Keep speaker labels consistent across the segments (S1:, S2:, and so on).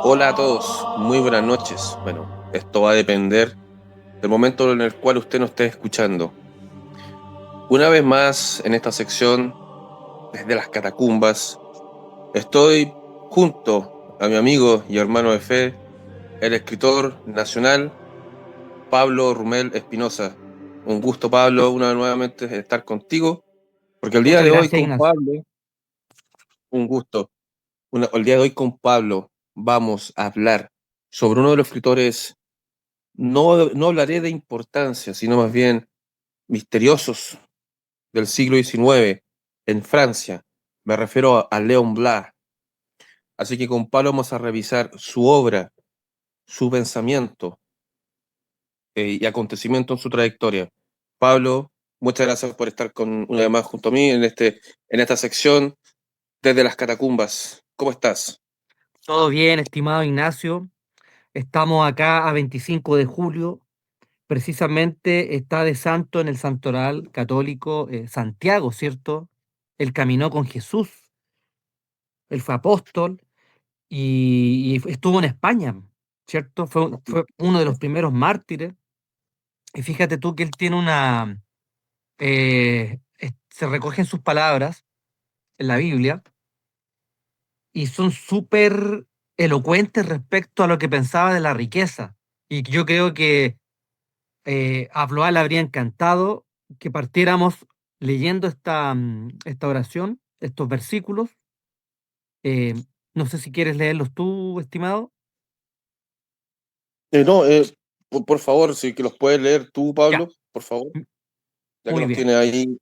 S1: Hola a todos, muy buenas noches. Bueno, esto va a depender del momento en el cual usted nos esté escuchando. Una vez más, en esta sección, desde las catacumbas, estoy junto a mi amigo y hermano de fe, el escritor nacional Pablo Rumel Espinosa. Un gusto, Pablo, una vez nuevamente estar contigo, porque el día
S2: Muchas
S1: de hoy
S2: gracias,
S1: con
S2: Ignacio.
S1: Pablo, un gusto. El día de hoy con Pablo vamos a hablar sobre uno de los escritores. No hablaré de importancia, sino más bien misteriosos del siglo XIX en Francia. Me refiero a Léon Blas. Así que con Pablo vamos a revisar su obra, su pensamiento y acontecimiento en su trayectoria. Pablo, muchas gracias por estar una vez más junto a mí en esta sección desde las catacumbas. ¿Cómo estás?
S2: Todo bien, estimado Ignacio. Estamos acá a 25 de julio. Precisamente está de santo en el santoral católico Santiago, ¿cierto? Él caminó con Jesús, él fue apóstol y estuvo en España, ¿cierto? Fue uno de los primeros mártires. Y fíjate tú que él tiene se recogen sus palabras en la Biblia y son súper elocuentes respecto a lo que pensaba de la riqueza. Y yo creo que a Blois le habría encantado que partiéramos leyendo esta oración, estos versículos. Eh, no sé si quieres leerlos tú, estimado.
S1: No, por favor, si que los puedes leer tú,
S2: Ya,
S1: Pablo, por favor,
S2: m-
S1: ya que
S2: muy
S1: los
S2: bien.
S1: tienes ahí.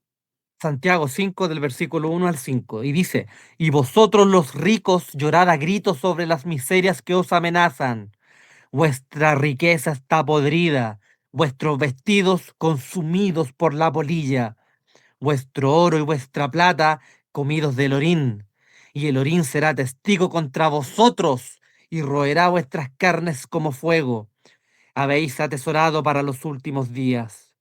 S2: Santiago 5 del versículo 1 al 5 y dice, y vosotros los ricos llorad a gritos sobre las miserias que os amenazan. Vuestra riqueza está podrida, vuestros vestidos consumidos por la polilla, vuestro oro y vuestra plata comidos del orín. Y el orín será testigo contra vosotros y roerá vuestras carnes como fuego. Habéis atesorado para los últimos días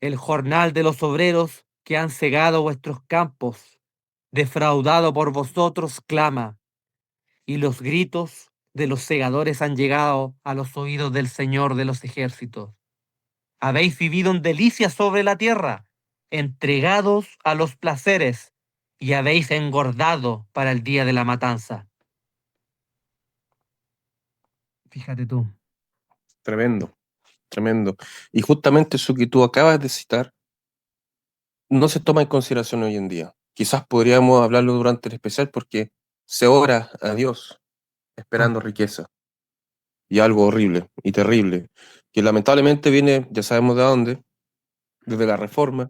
S2: el jornal de los obreros que han cegado vuestros campos, defraudado por vosotros, clama y los gritos de los segadores han llegado a los oídos del Señor de los ejércitos. Habéis vivido en delicias sobre la tierra, entregados a los placeres, y habéis engordado para el día de la matanza. Fíjate tú.
S1: Tremendo. Tremendo. Y justamente eso que tú acabas de citar no se toma en consideración hoy en día. Quizás podríamos hablarlo durante el especial porque se ora a Dios
S2: Ah,
S1: esperando riqueza y algo horrible y terrible, que lamentablemente viene, ya sabemos de dónde, desde la Reforma.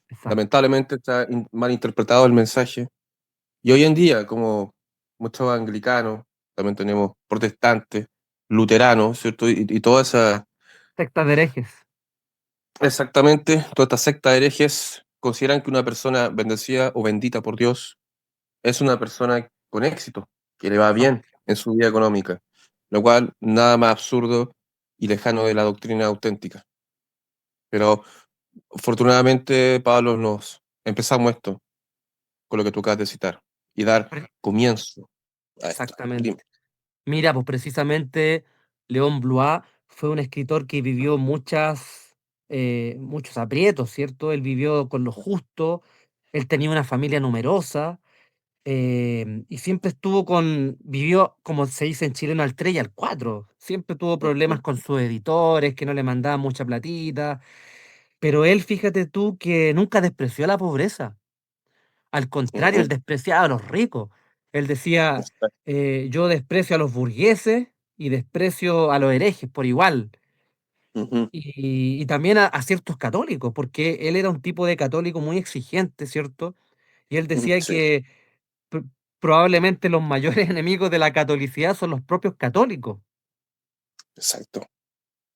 S2: exacto.
S1: Lamentablemente está mal interpretado el mensaje. Y hoy en día, como muchos anglicanos, también tenemos protestantes, luteranos, ¿cierto? Y toda esa.
S2: Secta de herejes.
S1: Exactamente, toda esta secta de herejes consideran que una persona bendecida o bendita por Dios es una persona con éxito, que le va bien
S2: Exacto.
S1: en su vida económica, lo cual nada más absurdo y lejano de la doctrina auténtica. Pero afortunadamente, Pablo, nos empezamos esto con lo que tú acabas de citar y dar comienzo a esto. Dime.
S2: Exactamente. Mira, pues precisamente León Blois fue un escritor que vivió muchos aprietos, ¿cierto? Él vivió con lo justo, él tenía una familia numerosa y siempre vivió, como se dice en chileno, al 3 y al 4. Siempre tuvo problemas con sus editores, que no le mandaban mucha platita, pero él, fíjate tú, que nunca despreció la pobreza. Al contrario, él
S1: Ujú,
S2: despreciaba a los ricos. Él decía, yo desprecio a los burgueses y desprecio a los herejes por igual.
S1: ujú,
S2: Y también a ciertos católicos, porque él era un tipo de católico muy exigente, ¿cierto? Y él decía
S1: sí,
S2: que pr- probablemente los mayores enemigos de la catolicidad son los propios católicos.
S1: exacto,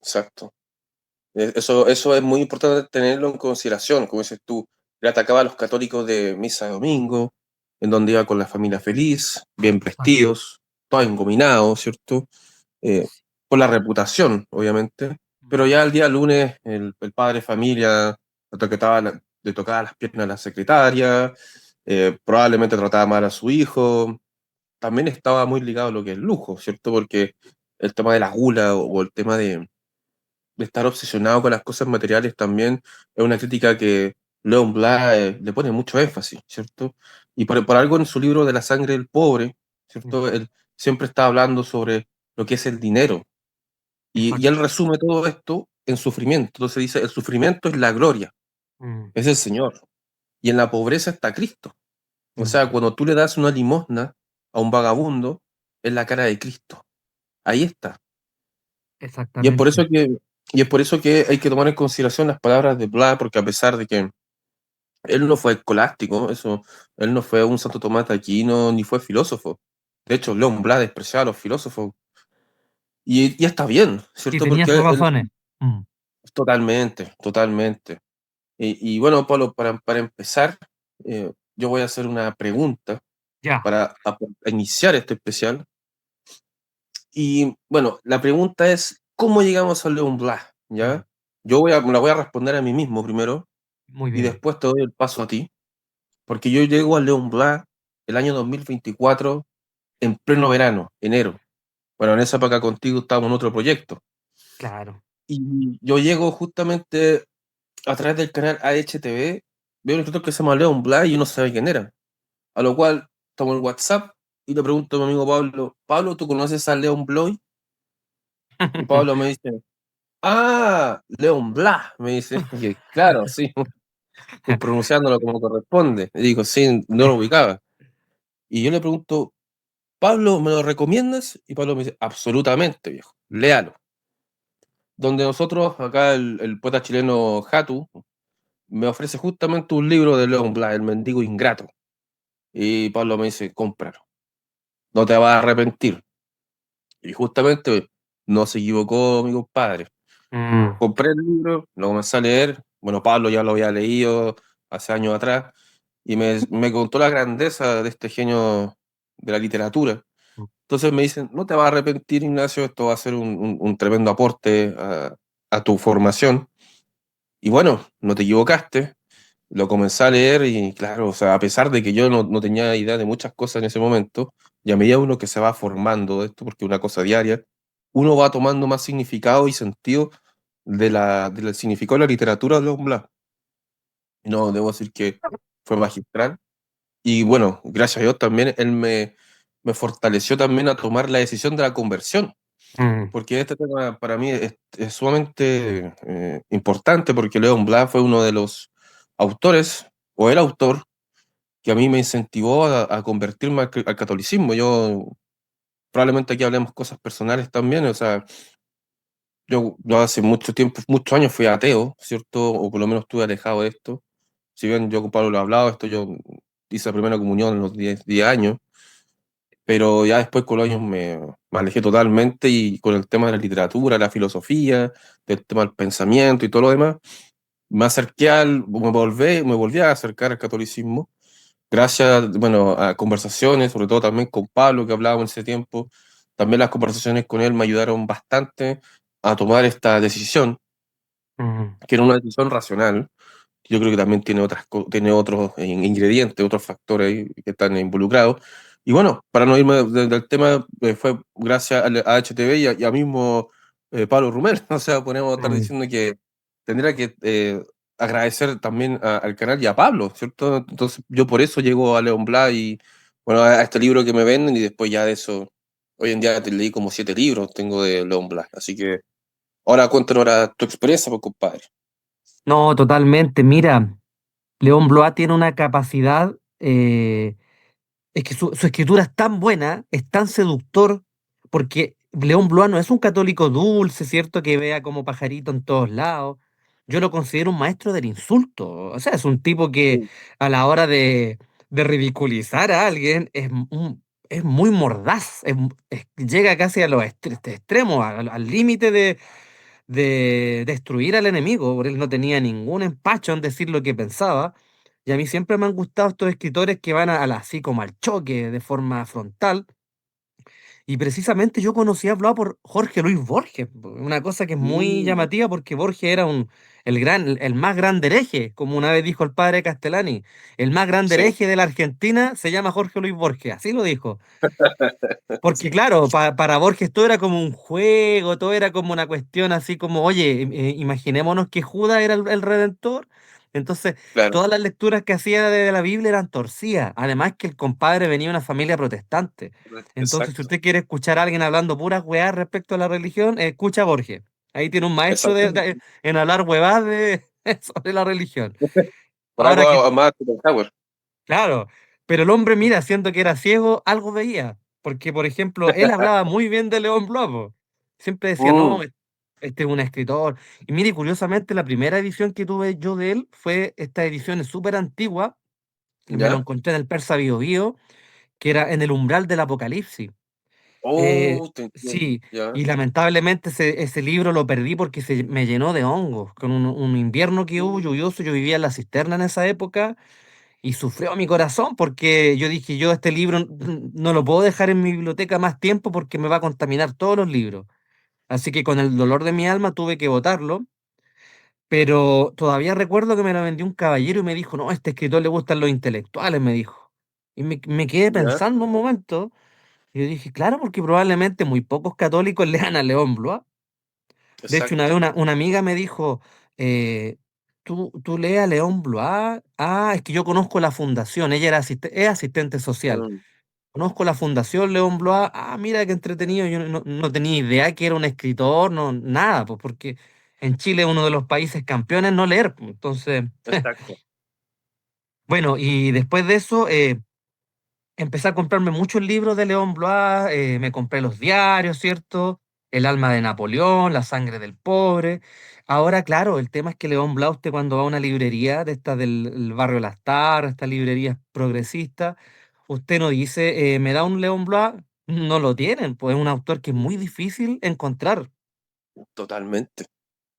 S1: exacto. Eso es muy importante tenerlo en consideración, como dices tú, le atacaba a los católicos de misa de domingo, en donde iba con la familia feliz, bien
S2: Ah,
S1: vestidos, todos engominados, ¿cierto? Eh,
S2: sí.
S1: por la reputación, obviamente,
S2: Mm.
S1: pero ya el día lunes el padre de familia le tocaba las piernas a la secretaria, probablemente trataba mal a su hijo, también estaba muy ligado a lo que es lujo, ¿cierto? Porque el tema de la gula o el tema de estar obsesionado con las cosas materiales también es una crítica que Leon Blatt le pone mucho énfasis, ¿cierto? Y por algo en su libro de La sangre del pobre, ¿cierto? Él siempre está hablando sobre lo que es el dinero. Y él
S2: Exacto.
S1: resume todo esto en sufrimiento. Entonces dice, el sufrimiento es la gloria,
S2: Mm,
S1: es el Señor. Y en la pobreza está Cristo. O sea,
S2: mm,
S1: cuando tú le das una limosna a un vagabundo, es la cara de Cristo. Ahí está. Y es por
S2: exactamente.
S1: eso que, y es por eso que hay que tomar en consideración las palabras de Blas, porque a pesar de que él no fue escolástico, él no fue un Santo Tomás de Aquino, ni fue filósofo. De hecho, León Blas despreciaba a los filósofos. Y está bien,
S2: Y
S1: ¿cierto?
S2: tenía
S1: Porque
S2: sus
S1: él,
S2: razones. Mm,
S1: totalmente, totalmente. Y bueno, Pablo, para empezar, yo voy a hacer una pregunta
S2: ya.
S1: para iniciar este especial. Y bueno, la pregunta es, ¿cómo llegamos a León Blas?
S2: Mm,
S1: ¿Ya? Me la voy a responder a mí mismo primero
S2: muy
S1: y
S2: bien.
S1: después te doy el paso a ti, porque yo llego a León Blas el año 2024 en pleno verano, enero. Bueno, en esa época contigo estábamos en otro proyecto.
S2: Claro.
S1: Y yo llego justamente a través del canal AHTV, veo un escritor que se llama León Blas y yo no sabía quién era. A lo cual tomo el WhatsApp y le pregunto a mi amigo Pablo, Pablo, ¿tú conoces a León Bloy? Y Pablo me dice, ah, León Blas, me dice. Y yo, claro, sí, pronunciándolo como corresponde. Y digo, sí, no lo ubicaba. Y yo le pregunto, Pablo, ¿me lo recomiendas? Y Pablo me dice, absolutamente, viejo, léalo. Donde nosotros, acá el poeta chileno Hatu, me ofrece justamente un libro de León Blas, El mendigo ingrato. Y Pablo me dice, cómpralo, no te vas a arrepentir. Y justamente no se equivocó mi compadre.
S2: Mm,
S1: Compré el libro, lo comencé a leer. Bueno, Pablo ya lo había leído hace años atrás y me contó la grandeza de este genio de la literatura. Entonces me dicen, no te vas a arrepentir, Ignacio, esto va a ser un tremendo aporte a tu formación. Y bueno, no te equivocaste, lo comencé a leer y claro, o sea, a pesar de que yo no tenía idea de muchas cosas en ese momento, y a medida uno que se va formando de esto, porque es una cosa diaria, uno va tomando más significado y sentido del significado de la literatura de León Blas. No, debo decir que fue magistral. Y bueno, gracias a Dios también me fortaleció también a tomar la decisión de la conversión,
S2: mm,
S1: porque este tema para mí es sumamente importante, porque León Blas fue uno de los autores, o el autor, que a mí me incentivó a convertirme al catolicismo. Yo, probablemente aquí hablemos cosas personales también, o sea, yo hace mucho tiempo, muchos años fui ateo, ¿cierto? O por lo menos estuve alejado de esto. Si bien yo con Pablo lo he hablado, esto yo hice la primera comunión a los 10 años, pero ya después con los años me alejé totalmente y con el tema de la literatura, la filosofía, del tema del pensamiento y todo lo demás, me volví a acercar al catolicismo gracias, bueno, a conversaciones, sobre todo también con Pablo, que hablábamos en ese tiempo. También las conversaciones con él me ayudaron bastante a tomar esta decisión,
S2: mm.
S1: que era una decisión racional. Yo creo que también tiene tiene otros ingredientes, otros factores ahí que están involucrados. Y bueno, para no irme del tema, fue gracias a HTV y a mismo Pablo Rumel. O sea, podemos estar
S2: Mm.
S1: diciendo que tendría que agradecer también al canal y a Pablo, ¿cierto? Entonces, yo por eso llego a León Blas y bueno, a este libro que me venden y después ya de eso, hoy en día te leí como 7 libros, tengo de León Blas. Así que ahora cuéntanos ahora tu experiencia, pues, compadre.
S2: No, totalmente. Mira, León Blois tiene una capacidad, es que su escritura es tan buena, es tan seductor, porque León Blois no es un católico dulce, ¿cierto? Que vea como pajarito en todos lados. Yo lo considero un maestro del insulto. O sea, es un tipo que
S1: Sí,
S2: a la hora de ridiculizar a alguien es muy mordaz, llega casi a los extremos, al límite de destruir al enemigo, porque él no tenía ningún empacho en decir lo que pensaba. Y a mí siempre me han gustado estos escritores que van así como al choque de forma frontal. Y precisamente yo conocí a Blois por Jorge Luis Borges, una cosa que es muy
S1: Mm,
S2: llamativa porque Borges era el más grande hereje, como una vez dijo el padre Castellani. El más grande
S1: sí,
S2: hereje de la Argentina se llama Jorge Luis Borges, así lo dijo. Porque claro, para Borges todo era como un juego, todo era como una cuestión así como, oye, imaginémonos que Judas era el Redentor. Entonces,
S1: claro,
S2: todas las lecturas que hacía de la Biblia eran torcidas. Además que el compadre venía de una familia protestante. Entonces, si
S1: exacto,
S2: usted quiere escuchar a alguien hablando puras weás respecto a la religión, escucha a Borges. Ahí tiene un maestro
S1: exactamente.
S2: en hablar huevadas sobre la religión.
S1: Por
S2: Ahora que
S1: algo más Schopenhauer.
S2: claro, pero el hombre, mira, siendo que era ciego, algo veía. Porque, por ejemplo, él hablaba muy bien de León Blopo. Siempre decía, no,
S1: Mm,
S2: este es un escritor. Y mire, curiosamente, la primera edición que tuve yo de él fue esta edición súper antigua, y me lo
S1: ¿ya?
S2: encontré en el Persa Bio Bio, que era en el umbral del Apocalipsis. Eh,
S1: Oh, te entiendo,
S2: sí,
S1: ya,
S2: y lamentablemente ese libro lo perdí porque se me llenó de hongos. Con un invierno que hubo
S1: mm,
S2: lluvioso, yo vivía en la cisterna en esa época y sufrió mi corazón porque yo dije, yo este libro no lo puedo dejar en mi biblioteca más tiempo porque me va a contaminar todos los libros. Así que con el dolor de mi alma tuve que botarlo, pero todavía recuerdo que me lo vendió un caballero y me dijo, no, a este escritor le gustan los intelectuales, me dijo. Y me quedé
S1: ya,
S2: pensando un momento y yo dije, claro, porque probablemente muy pocos católicos lean a León Blois. De hecho, una vez
S1: exacto.
S2: una amiga me dijo, ¿tú lees a León Blois? Ah, es que yo conozco la fundación, ella es asistente social.
S1: Mm,
S2: Conozco la Fundación León Blois. Ah, mira qué entretenido. Yo no tenía idea que era un escritor, no, nada, pues porque en Chile es uno de los países campeones en no leer, pues. Entonces,
S1: exacto.
S2: bueno, y después de eso empecé a comprarme muchos libros de León Blois, me compré los diarios, ¿cierto? El alma de Napoleón, La sangre del pobre. Ahora, claro, el tema es que León Blois, usted cuando va a una librería de estas del barrio Las Tarras, estas librerías progresistas, usted no dice, ¿me da un León Blois? No lo tienen, pues es un autor que es muy difícil encontrar.
S1: Totalmente,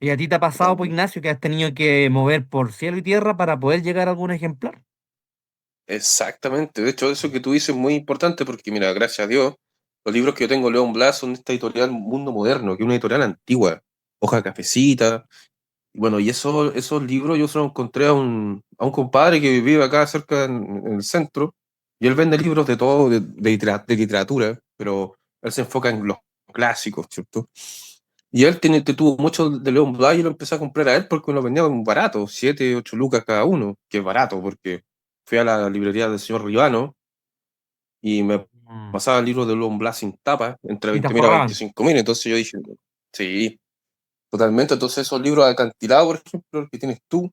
S2: ¿Y a ti te ha pasado, pues,
S1: totalmente.
S2: Ignacio, que has tenido que mover por cielo y tierra para poder llegar a algún ejemplar?
S1: Exactamente. De hecho, eso que tú dices es muy importante porque, mira, gracias a Dios, los libros que yo tengo, León Blas, son de esta editorial Mundo Moderno, que es una editorial antigua, hoja cafecita. Y bueno, y esos libros yo se los encontré a un compadre que vive acá cerca en el centro, y él vende libros de todo, de literatura, pero él se enfoca en los clásicos, ¿cierto? Y él tuvo mucho de León Blas y lo empecé a comprar a él porque me lo vendía muy barato, 7 8 lucas cada uno, que es barato porque fui a la librería del señor Rivano y me
S2: Mm.
S1: pasaba el libro de León Blas sin tapa, entre
S2: Y te
S1: 20.000 a
S2: forraban.
S1: 25.000, entonces yo dije, sí, totalmente, entonces esos libros acantilados, por ejemplo, el que tienes tú,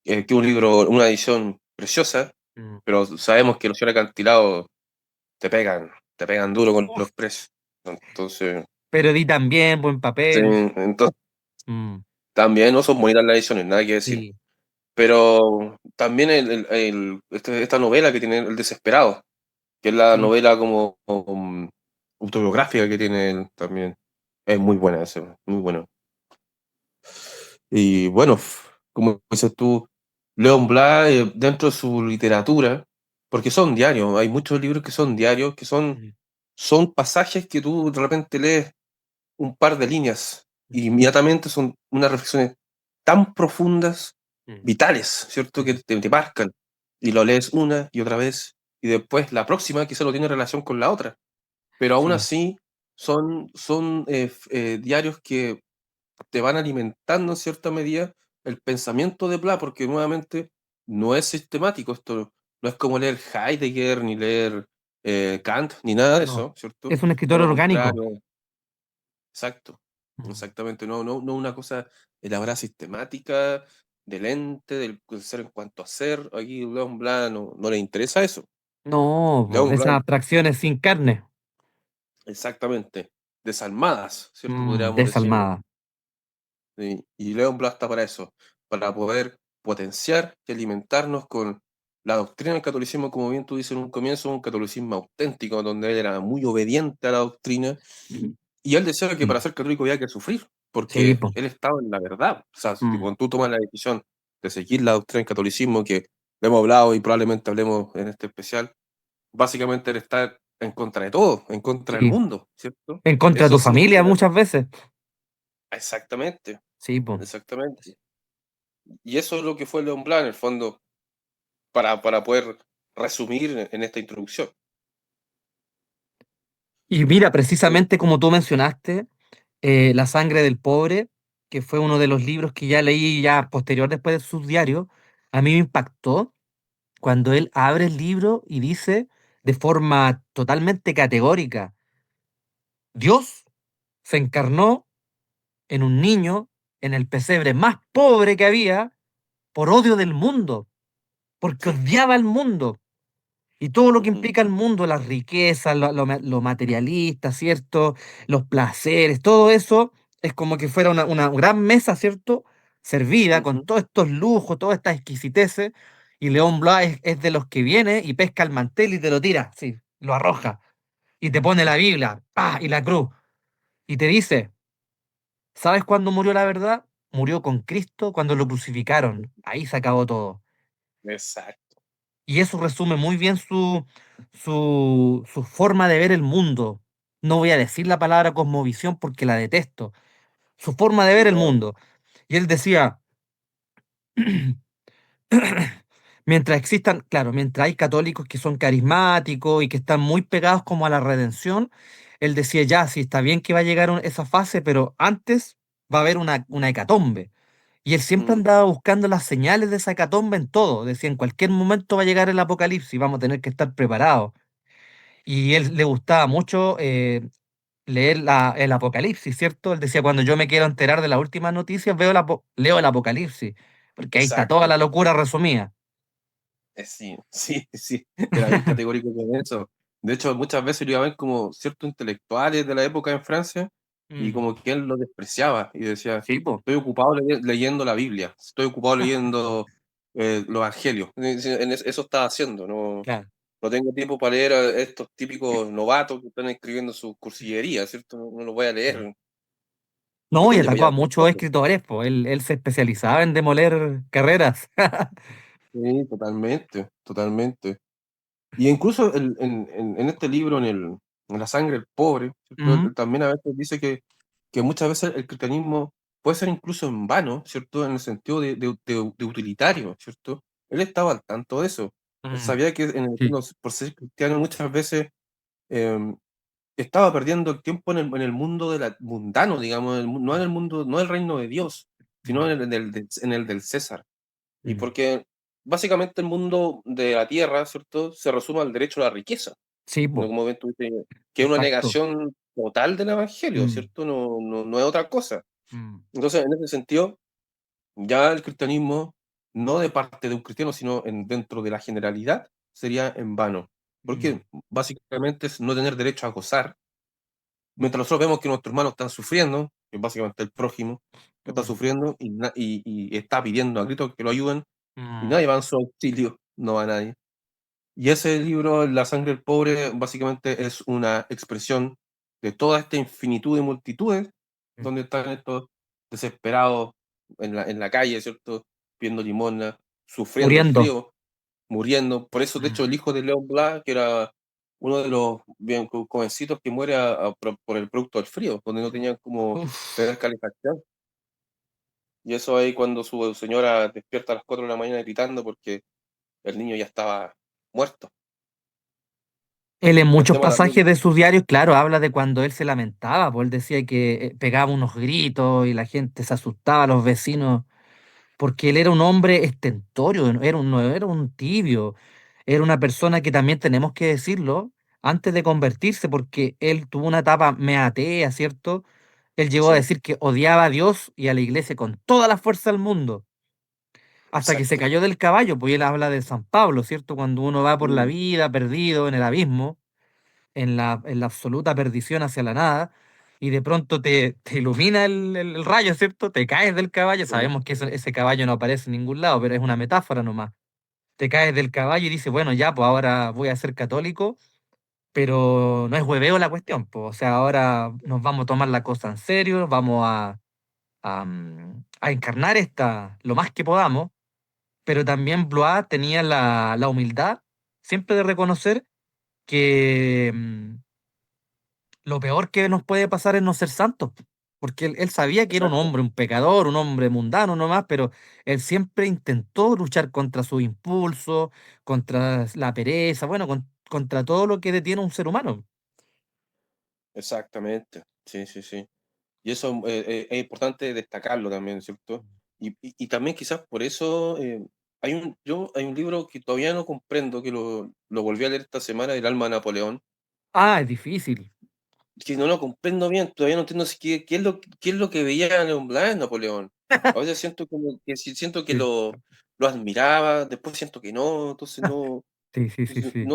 S1: que es un libro, una edición preciosa,
S2: Mm.
S1: pero sabemos que los acantilados te pegan duro con
S2: Uf,
S1: los precios, entonces,
S2: pero di también, buen
S1: sí,
S2: papel.
S1: entonces
S2: Mm,
S1: también no son bonitas las ediciones, nada que decir.
S2: sí.
S1: Pero también esta novela que tiene El Desesperado, que es la
S2: Sí.
S1: novela como, autobiográfica que tiene él también, es muy buena, esa, muy buena. Y bueno, como dices tú, León Blas, dentro de su literatura, porque son diarios, hay muchos libros que son diarios,
S2: Mm,
S1: son pasajes que tú de repente lees un par de líneas
S2: mm,
S1: y inmediatamente son unas reflexiones tan profundas,
S2: mm,
S1: vitales, ¿cierto? Que
S2: mm.
S1: te marcan y lo lees una y otra vez y después la próxima quizá no tiene relación con la otra, pero aún
S2: Sí.
S1: así son diarios que te van alimentando en cierta medida el pensamiento de Pla, porque nuevamente no es sistemático, esto no es como leer Heidegger, ni leer Kant, ni nada de
S2: No.
S1: eso, ¿cierto?
S2: Es un
S1: Todo
S2: escritor
S1: lo
S2: orgánico.
S1: contrario, exacto,
S2: Mm.
S1: exactamente, no una cosa elaborada sistemática, del ente, del ser en cuanto a ser, aquí León Blas no le interesa eso.
S2: No, po,
S1: León Blas,
S2: esas abstracciones sin carne.
S1: exactamente, desalmadas, ¿cierto?
S2: Mm,
S1: Podríamos decirlo.
S2: desalmada.
S1: Y León Blas está para eso, para poder potenciar y alimentarnos con la doctrina del catolicismo, como bien tú dices en un comienzo, un catolicismo auténtico, donde él era muy obediente a la doctrina, y él decía que
S2: Sí,
S1: para ser católico había que sufrir,
S2: sí,
S1: porque
S2: po.
S1: él estaba en la verdad. O sea, si
S2: Mm.
S1: cuando tú tomas la decisión de seguir la doctrina del catolicismo, que lo hemos hablado y probablemente hablemos en este especial, básicamente él está en contra de todo, en contra del
S2: Sí.
S1: mundo, ¿cierto?
S2: En contra de
S1: Eso
S2: tu familia
S1: significa
S2: muchas veces.
S1: exactamente,
S2: Sí, pues.
S1: exactamente. Y eso es lo que fue León Blanc, en el fondo, para poder resumir en esta introducción.
S2: Y mira,
S1: Eh,
S2: precisamente como tú mencionaste, La sangre del pobre, que fue uno de los libros que ya leí ya posterior después de sus diarios, a mí me impactó cuando él abre el libro y dice de forma totalmente categórica, Dios se encarnó en un niño, en el pesebre más pobre que había, por odio del mundo, porque
S1: sí.
S2: odiaba al mundo. Y todo lo que
S1: Ujú,
S2: implica el mundo, las riquezas, lo materialista, ¿cierto? Los placeres, todo eso es como que fuera una gran mesa, ¿cierto? Servida con
S1: ujú,
S2: todos estos lujos, todas estas exquisiteces. Y León Blas es de los que viene y pesca el mantel y te lo tira, sí, lo arroja. Y te pone la Biblia, ¡pah! Y la cruz. Y te dice, ¿sabes cuándo murió la verdad? Murió con Cristo cuando lo crucificaron. Ahí se acabó todo.
S1: exacto.
S2: Y eso resume muy bien su forma de ver el mundo. No voy a decir la palabra cosmovisión porque la detesto. Su forma de ver el
S1: No,
S2: mundo. Y él decía, mientras existan, claro, mientras hay católicos que son carismáticos y que están muy pegados como a la redención, él decía, ya, sí, está bien que va a llegar esa fase, pero antes va a haber una hecatombe. Y él siempre
S1: mm,
S2: andaba buscando las señales de esa hecatombe en todo. Decía, en cualquier momento va a llegar el apocalipsis, vamos a tener que estar preparados. Y él le gustaba mucho leer el Apocalipsis, ¿cierto? Él decía, cuando yo me quiero enterar de las últimas noticias, leo el Apocalipsis, porque ahí está toda
S1: exacto.
S2: la locura resumida.
S1: Sí, sí, sí, era bien categórico con eso. De hecho, muchas veces lo iba a ver como ciertos intelectuales de la época en Francia y
S2: Mm,
S1: como que él lo despreciaba y decía,
S2: sí, pues,
S1: estoy ocupado leyendo la Biblia, estoy ocupado leyendo los evangelios. Eso estaba haciendo, no,
S2: claro.
S1: no tengo tiempo para leer a estos típicos novatos que están escribiendo sus cursilerías, ¿cierto? No, no los voy a
S2: Sí.
S1: leer.
S2: No, y
S1: Depende, pues
S2: atacó a
S1: ya.
S2: muchos escritores, pues él se especializaba en demoler carreras.
S1: Sí, totalmente, totalmente. Y incluso en este libro, en La sangre del pobre, ¿cierto?
S2: Mm,
S1: Él también a veces dice que muchas veces el cristianismo puede ser incluso en vano, ¿cierto? En el sentido de utilitario, ¿cierto? Él estaba al tanto de eso. Él
S2: mm,
S1: sabía que en el
S2: sí.
S1: fondo, por ser cristiano, muchas veces eh, estaba perdiendo el tiempo en el mundo mundano, digamos, no en el mundo, no el reino de Dios, sino
S2: Mm,
S1: en el del César. Y
S2: mm.
S1: porque básicamente el mundo de la tierra, ¿cierto? Se resume al derecho a la riqueza,
S2: Sí,
S1: ¿no?
S2: pues,
S1: Como ven tú, que es una
S2: exacto.
S1: negación total del evangelio,
S2: Mm,
S1: ¿cierto? No, no, no es otra cosa.
S2: mm,
S1: Entonces, en ese sentido, ya el cristianismo, no de parte de un cristiano, sino dentro de la generalidad, sería en vano.
S2: mm,
S1: Porque básicamente es no tener derecho a gozar, mientras nosotros vemos que nuestros hermanos están sufriendo, que es básicamente el prójimo, que está
S2: mm,
S1: sufriendo y está pidiendo a gritos que lo ayuden, y
S2: mm,
S1: nadie va en su auxilio, no va nadie. Y ese libro, La sangre del pobre, básicamente es una expresión de toda esta infinitud de multitudes,
S2: mm.
S1: donde están estos desesperados en la calle, ¿cierto? Pidiendo limosna, sufriendo el
S2: Muriendo.
S1: frío, muriendo. Por eso, de
S2: Mm.
S1: hecho, el hijo de León Blas, que era uno de los bien jovencitos que muere por el producto del frío, donde no tenían como tener
S2: Uf.
S1: calefacción. Y eso ahí cuando su señora despierta a las 4 de la mañana gritando porque el niño ya estaba muerto.
S2: Él en
S1: El
S2: muchos
S1: tema
S2: pasajes
S1: también,
S2: de sus diarios, claro, habla de cuando él se lamentaba, pues él decía que pegaba unos gritos y la gente se asustaba, los vecinos, porque él era un hombre estentorio, no era un tibio, era una persona que también tenemos que decirlo antes de convertirse, porque él tuvo una etapa mea atea, ¿cierto? Él llegó a
S1: sí,
S2: decir que odiaba a Dios y a la iglesia con toda la fuerza del mundo, hasta que se
S1: exacto.
S2: cayó del caballo, pues él habla de San Pablo, ¿cierto? Cuando uno va por la
S1: Mm,
S2: vida perdido en el abismo en la absoluta perdición hacia la nada, y de pronto te ilumina el rayo, ¿cierto? Te caes del caballo,
S1: mm,
S2: sabemos que ese caballo no aparece en ningún lado, pero es una metáfora nomás. Te caes del caballo y dices, bueno, ya, pues ahora voy a ser católico, pero no es hueveo la cuestión, pues, o sea, ahora nos vamos a tomar la cosa en serio, vamos a encarnar esta lo más que podamos, pero también Blois tenía la humildad siempre de reconocer que lo peor que nos puede pasar es no ser santos, porque él sabía que era un
S1: Exacto.
S2: hombre, un pecador, un hombre mundano nomás, pero él siempre intentó luchar contra su impulso, contra la pereza, bueno, contra todo lo que detiene a un ser humano.
S1: Exactamente. Sí, sí, sí. Y eso es importante destacarlo también, ¿cierto? Y también quizás por eso hay un libro que todavía no comprendo, que lo volví a leer esta semana, El alma de Napoleón,
S2: Ah, es difícil.
S1: que no lo comprendo bien, todavía no entiendo si qué es lo que veía León Blas en Napoleón. A veces siento como que siento que
S2: Sí,
S1: lo admiraba, después siento que no, entonces no,
S2: sí, sí, sí,
S1: entonces
S2: sí.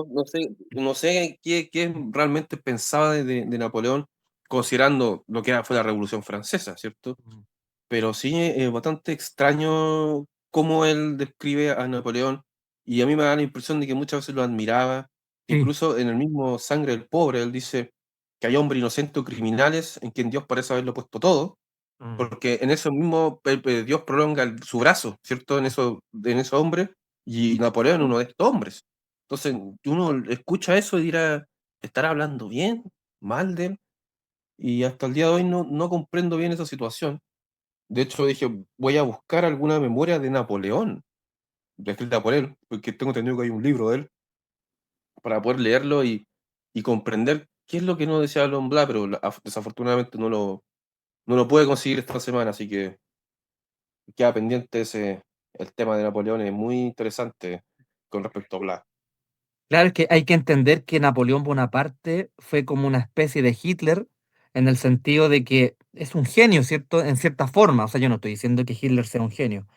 S1: no sé qué realmente pensaba de Napoleón, considerando lo que fue la Revolución Francesa, ¿cierto?
S2: Mm.
S1: Pero sí es bastante extraño cómo él describe a Napoleón, y a mí me da la impresión de que muchas veces lo admiraba.
S2: Sí.
S1: Incluso en el mismo Sangre del Pobre, él dice que hay hombres inocentes o criminales en quien Dios parece haberlo puesto todo,
S2: Mm.
S1: porque en eso mismo Dios prolonga su brazo, ¿cierto? En esos hombres, y Napoleón es uno de estos hombres. Entonces, uno escucha eso y dirá, ¿estará hablando bien? ¿Mal de él? Y hasta el día de hoy no comprendo bien esa situación. De hecho, dije, voy a buscar alguna memoria de Napoleón, escrita por él, porque tengo entendido que hay un libro de él, para poder leerlo y comprender qué es lo que no decía Alon Bla, pero desafortunadamente no lo pude conseguir esta semana, así que queda pendiente el tema de Napoleón, es muy interesante con respecto a Bla.
S2: Claro, es que hay que entender que Napoleón Bonaparte fue como una especie de Hitler en el sentido de que es un genio, ¿cierto? En cierta forma. O sea, yo no estoy diciendo que Hitler sea un genio,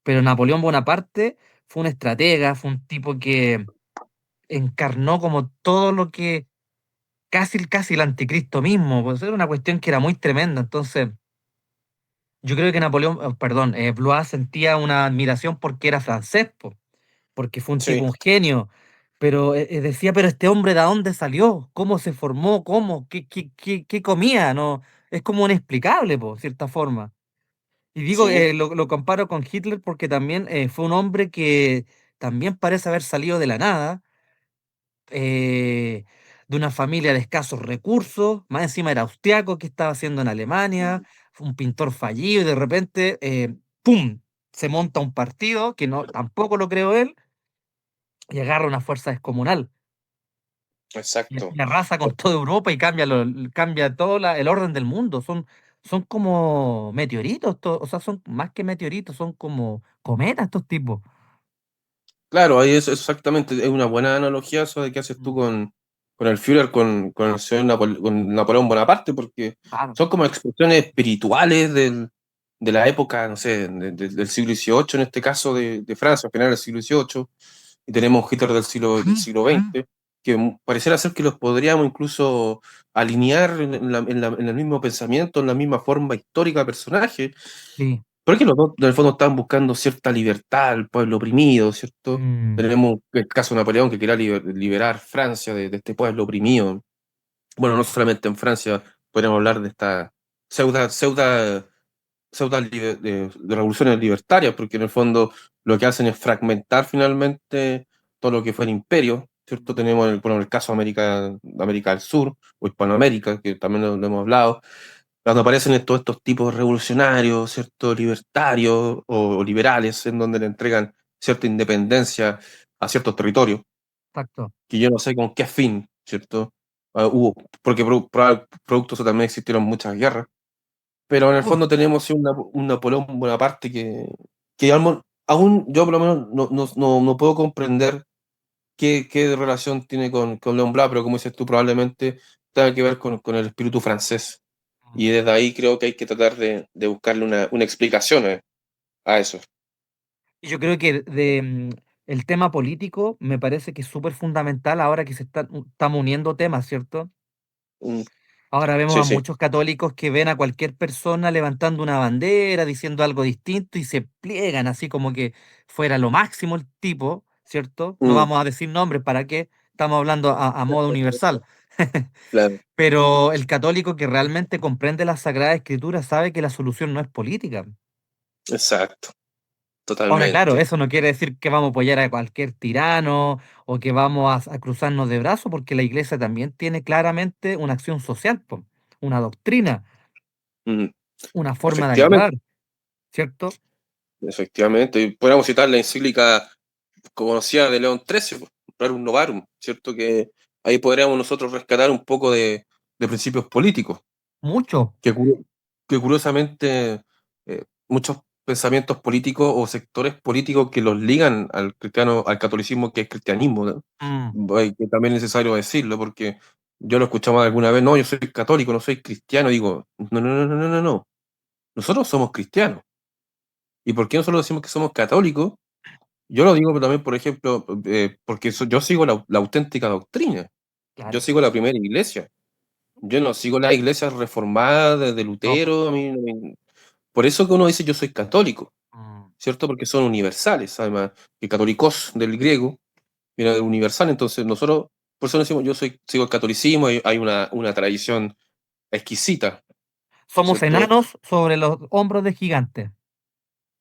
S2: pero Napoleón Bonaparte fue un estratega, fue un tipo que encarnó como todo lo que casi el anticristo mismo. Pues era una cuestión que era muy tremenda. Entonces, yo creo que Napoleón, perdón, Blois sentía una admiración porque era francés, po, porque fue un tipo,
S1: Sí,
S2: un genio, pero decía, pero este hombre, ¿de dónde salió? ¿Cómo se formó? ¿Cómo? ¿Qué comía? No, es como inexplicable, por cierta forma. Y digo,
S1: sí,
S2: lo comparo con Hitler porque también fue un hombre que también parece haber salido de la nada, eh, de una familia de escasos recursos, más encima era austriaco, que estaba haciendo en Alemania, fue un pintor fallido y de repente, ¡pum!, se monta un partido, que no, tampoco lo creo él, y agarra una fuerza descomunal
S1: exacto.
S2: y arrasa con toda Europa y cambia, cambia todo el orden del mundo. Son como meteoritos, o sea, son más que meteoritos, son como cometas estos tipos.
S1: Claro, ahí es exactamente, es una buena analogía eso de que haces tú
S2: Mm.
S1: con el Führer, con el señor con Napoleón Bonaparte, porque
S2: Claro,
S1: son como expresiones espirituales de la época, no sé, del siglo XVIII, en este caso de Francia, al final del siglo XVIII, y tenemos Hitler del siglo XX, que pareciera ser que los podríamos incluso alinear en el mismo pensamiento, en la misma forma histórica de personaje,
S2: sí.
S1: porque los dos, en el fondo, estaban buscando cierta libertad al pueblo oprimido, ¿cierto?
S2: Mm,
S1: Tenemos el caso de Napoleón que quería liberar Francia de este pueblo oprimido. Bueno, no solamente en Francia, podríamos hablar de esta pseudo, pseudo, de revoluciones libertarias, porque en el fondo lo que hacen es fragmentar finalmente todo lo que fue el imperio, ¿cierto? Tenemos bueno, el caso de América del Sur o Hispanoamérica, que también lo hemos hablado, cuando aparecen todos estos tipos revolucionarios, ¿cierto? Libertarios o liberales, en donde le entregan cierta independencia a ciertos territorios,
S2: exacto.
S1: que yo no sé con qué fin, ¿cierto? Porque producto de eso también existieron muchas guerras, pero en el
S2: Uf,
S1: fondo tenemos sí, un Napoleón Bonaparte que aún yo por lo menos no puedo comprender qué relación tiene con León Blas, pero como dices tú, probablemente tenga que ver con el espíritu francés. Y desde ahí creo que hay que tratar de buscarle una explicación a eso.
S2: y yo creo que el tema político me parece que es súper fundamental ahora que estamos uniendo temas, ¿cierto?
S1: Mm,
S2: Ahora vemos
S1: sí,
S2: a
S1: sí.
S2: muchos católicos que ven a cualquier persona levantando una bandera, diciendo algo distinto y se pliegan así como que fuera lo máximo el tipo, ¿cierto? No
S1: Mm,
S2: vamos a decir nombres, ¿para qué? Estamos hablando a modo universal.
S1: claro,
S2: Pero el católico que realmente comprende la Sagrada Escritura sabe que la solución no es política.
S1: exacto.
S2: Ahora, claro,
S1: totalmente.
S2: eso no quiere decir que vamos a apoyar a cualquier tirano o que vamos a cruzarnos de brazos, porque la iglesia también tiene claramente una acción social, po, una doctrina,
S1: Mm,
S2: una forma de
S1: efectivamente,
S2: ayudar, ¿cierto?
S1: efectivamente. Y podríamos citar la encíclica conocida de León XIII, pues, Rerum Novarum, ¿cierto? Que ahí podríamos nosotros rescatar un poco de principios políticos,
S2: Mucho.
S1: que, que curiosamente muchos pensamientos políticos o sectores políticos que los ligan al cristiano, al catolicismo, que es cristianismo, ¿no?
S2: Mm,
S1: Que también es necesario decirlo, porque yo lo escuchaba alguna vez, no, yo soy católico, no soy cristiano, digo, no, no, no, no, no, no, no, nosotros somos cristianos. ¿Y por qué nosotros decimos que somos católicos? Yo lo digo también, por ejemplo, porque yo sigo la auténtica doctrina, yo
S2: claro.
S1: sigo la primera iglesia, yo no sigo las iglesias reformadas de
S2: No, po.
S1: Lutero, por eso que uno dice yo soy católico,
S2: Mm.
S1: ¿cierto? Porque son universales, además, que católicos del griego, viene de universal, entonces nosotros, por eso decimos sigo el catolicismo, hay una tradición exquisita,
S2: Somos
S1: ¿cierto?
S2: enanos sobre los hombros de gigantes.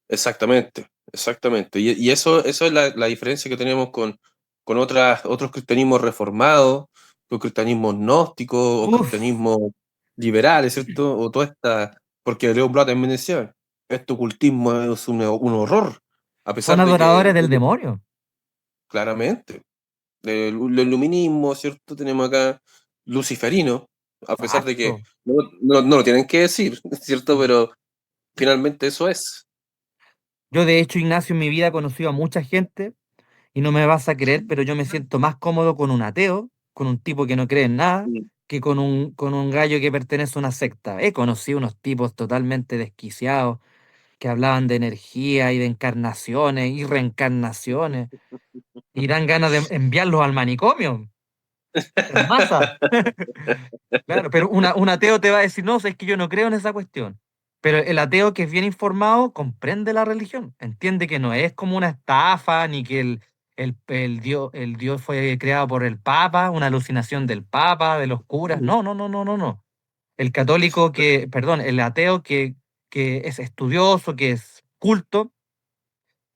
S1: Exactamente, exactamente. Y eso es la diferencia que tenemos con otros cristianismos reformados, con cristianismos gnósticos o
S2: Uf,
S1: cristianismos liberales, ¿cierto? O toda esta, porque León Blum también decía, este ocultismo es un horror, a
S2: son
S1: pesar de que,
S2: adoradores del demonio.
S1: claramente, el iluminismo, ¿cierto? Tenemos acá luciferino, a pesar de que
S2: Exacto.
S1: no lo tienen que decir, ¿cierto?
S2: Mm.
S1: Pero finalmente eso es.
S2: Yo, de hecho, Ignacio, en mi vida he conocido a mucha gente y no me vas a creer, pero yo me siento más cómodo con un ateo, con un tipo que no cree en nada,
S1: Mm,
S2: que con un gallo que pertenece a una secta. He conocido unos tipos totalmente desquiciados que hablaban de energía y de encarnaciones y reencarnaciones y dan ganas de enviarlos al manicomio en masa. Claro, pero un ateo te va a decir, no, es que yo no creo en esa cuestión. Pero el ateo que es bien informado comprende la religión, entiende que no es como una estafa, ni que el Dios fue creado por el Papa, una alucinación del Papa, de los curas.
S1: mm,
S2: No, no, no, no, no, no. El católico que, perdón, el ateo que es estudioso, que es culto,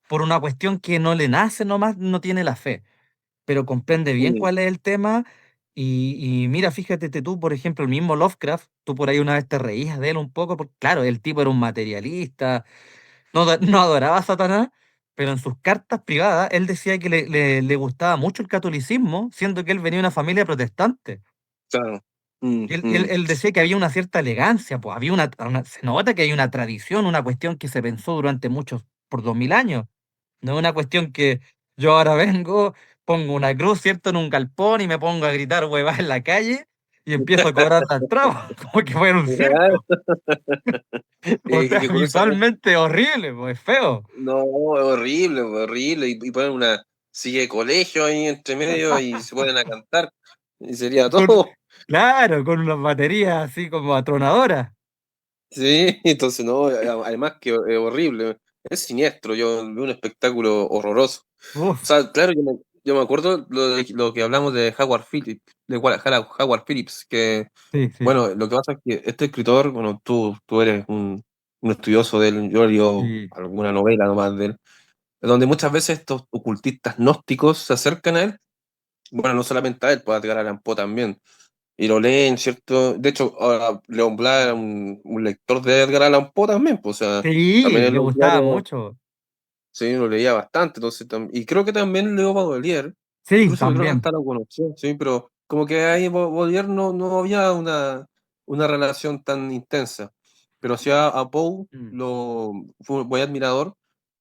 S2: por una cuestión que no le nace nomás, no tiene la fe, pero comprende bien
S1: mm.
S2: cuál es el tema. Y mira, fíjate tú, por ejemplo, el mismo Lovecraft, tú por ahí una vez te reías de él un poco, porque claro, el tipo era un materialista, no, no adoraba a Satanás, pero en sus cartas privadas él decía que le gustaba mucho el catolicismo, siendo que él venía de una familia protestante.
S1: Claro. Mm,
S2: Y él,
S1: mm,
S2: él decía que había una cierta elegancia, pues había se nota que hay una tradición, una cuestión que se pensó durante muchos, por 2000 años. No es una cuestión que yo ahora vengo, pongo una cruz, ¿cierto?, en un galpón y me pongo a gritar huevas en la calle y empiezo a cobrar la entrada, como que fuera un
S1: Claro.
S2: circo. O sea,
S1: Que curiosamente,
S2: visualmente horrible, pues es feo.
S1: no, es horrible, horrible. Y ponen una silla de colegio ahí entre medio y se ponen a cantar. Y sería
S2: Con-
S1: todo.
S2: claro, con unas baterías así como atronadoras.
S1: Sí, entonces no, además que es horrible. Es siniestro, yo vi un espectáculo horroroso. O
S2: Uf,
S1: sea, claro, yo me acuerdo lo que hablamos de Howard Phillips, Howard Phillips, que,
S2: sí, sí,
S1: bueno, lo que pasa es que este escritor, bueno, tú eres un estudioso de él, yo he leído
S2: sí.
S1: alguna novela nomás de él, donde muchas veces estos ocultistas gnósticos se acercan a él, bueno, no solamente a él, puede llegar a Allan Poe también, y lo leen, ¿cierto? De hecho, ahora Leon Blas era un lector de Edgar Allan Poe también, pues, o sea, también
S2: Sí,
S1: en
S2: le
S1: los
S2: gustaba
S1: diarios,
S2: mucho.
S1: sí, lo leía bastante, entonces, y creo que también leo Baudelaire,
S2: Sí,
S1: incluso creo que
S2: también.
S1: hasta lo conoció, sí, pero como que ahí Baudelaire no había una relación tan intensa, pero sí a Poe
S2: Mm.
S1: fue muy admirador,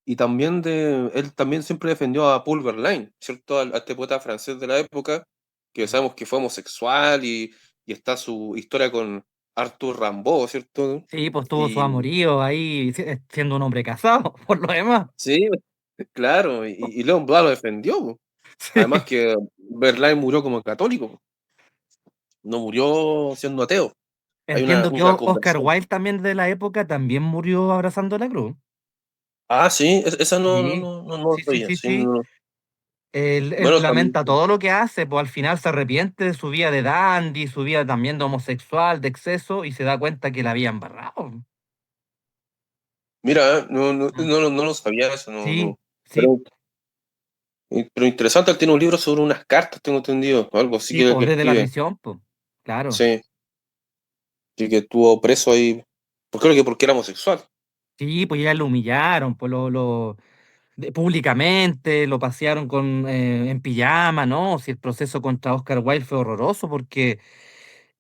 S1: y también él también siempre defendió a Paul Verlaine, ¿cierto? A este poeta francés de la época, que sabemos que fue homosexual, y está su historia con Arthur Rimbaud, ¿cierto?
S2: Sí, pues tuvo su
S1: Y
S2: amorío ahí, siendo un hombre casado, por lo demás.
S1: sí, claro, y Leon Blum lo defendió, po. Además
S2: Sí.
S1: que Verlaine murió como católico, no murió siendo ateo. Hay
S2: Entiendo que
S1: una
S2: Oscar
S1: conversión.
S2: Wilde también de la época también murió abrazando la cruz.
S1: Ah, sí, esa
S2: Sí,
S1: no lo
S2: sí, sí,
S1: sabía.
S2: sí,
S1: Sí,
S2: sí. Él
S1: bueno, también,
S2: lamenta todo lo que hace, pues al final se arrepiente de su vida de dandy, su vida también de homosexual, de exceso, y se da cuenta que la había embarrado.
S1: Mira, no, no,
S2: Mm.
S1: no, no lo sabía eso, no,
S2: Sí,
S1: no.
S2: sí,
S1: Pero, pero interesante, él tiene un libro sobre unas cartas, tengo entendido, o algo así
S2: sí, pues
S1: que
S2: desde la
S1: escribe.
S2: prisión, pues, claro.
S1: Sí, y que estuvo preso ahí, creo que porque era homosexual.
S2: Sí, pues ya lo humillaron, pues públicamente, lo pasearon en pijama, ¿no? Si el proceso contra Oscar Wilde fue horroroso porque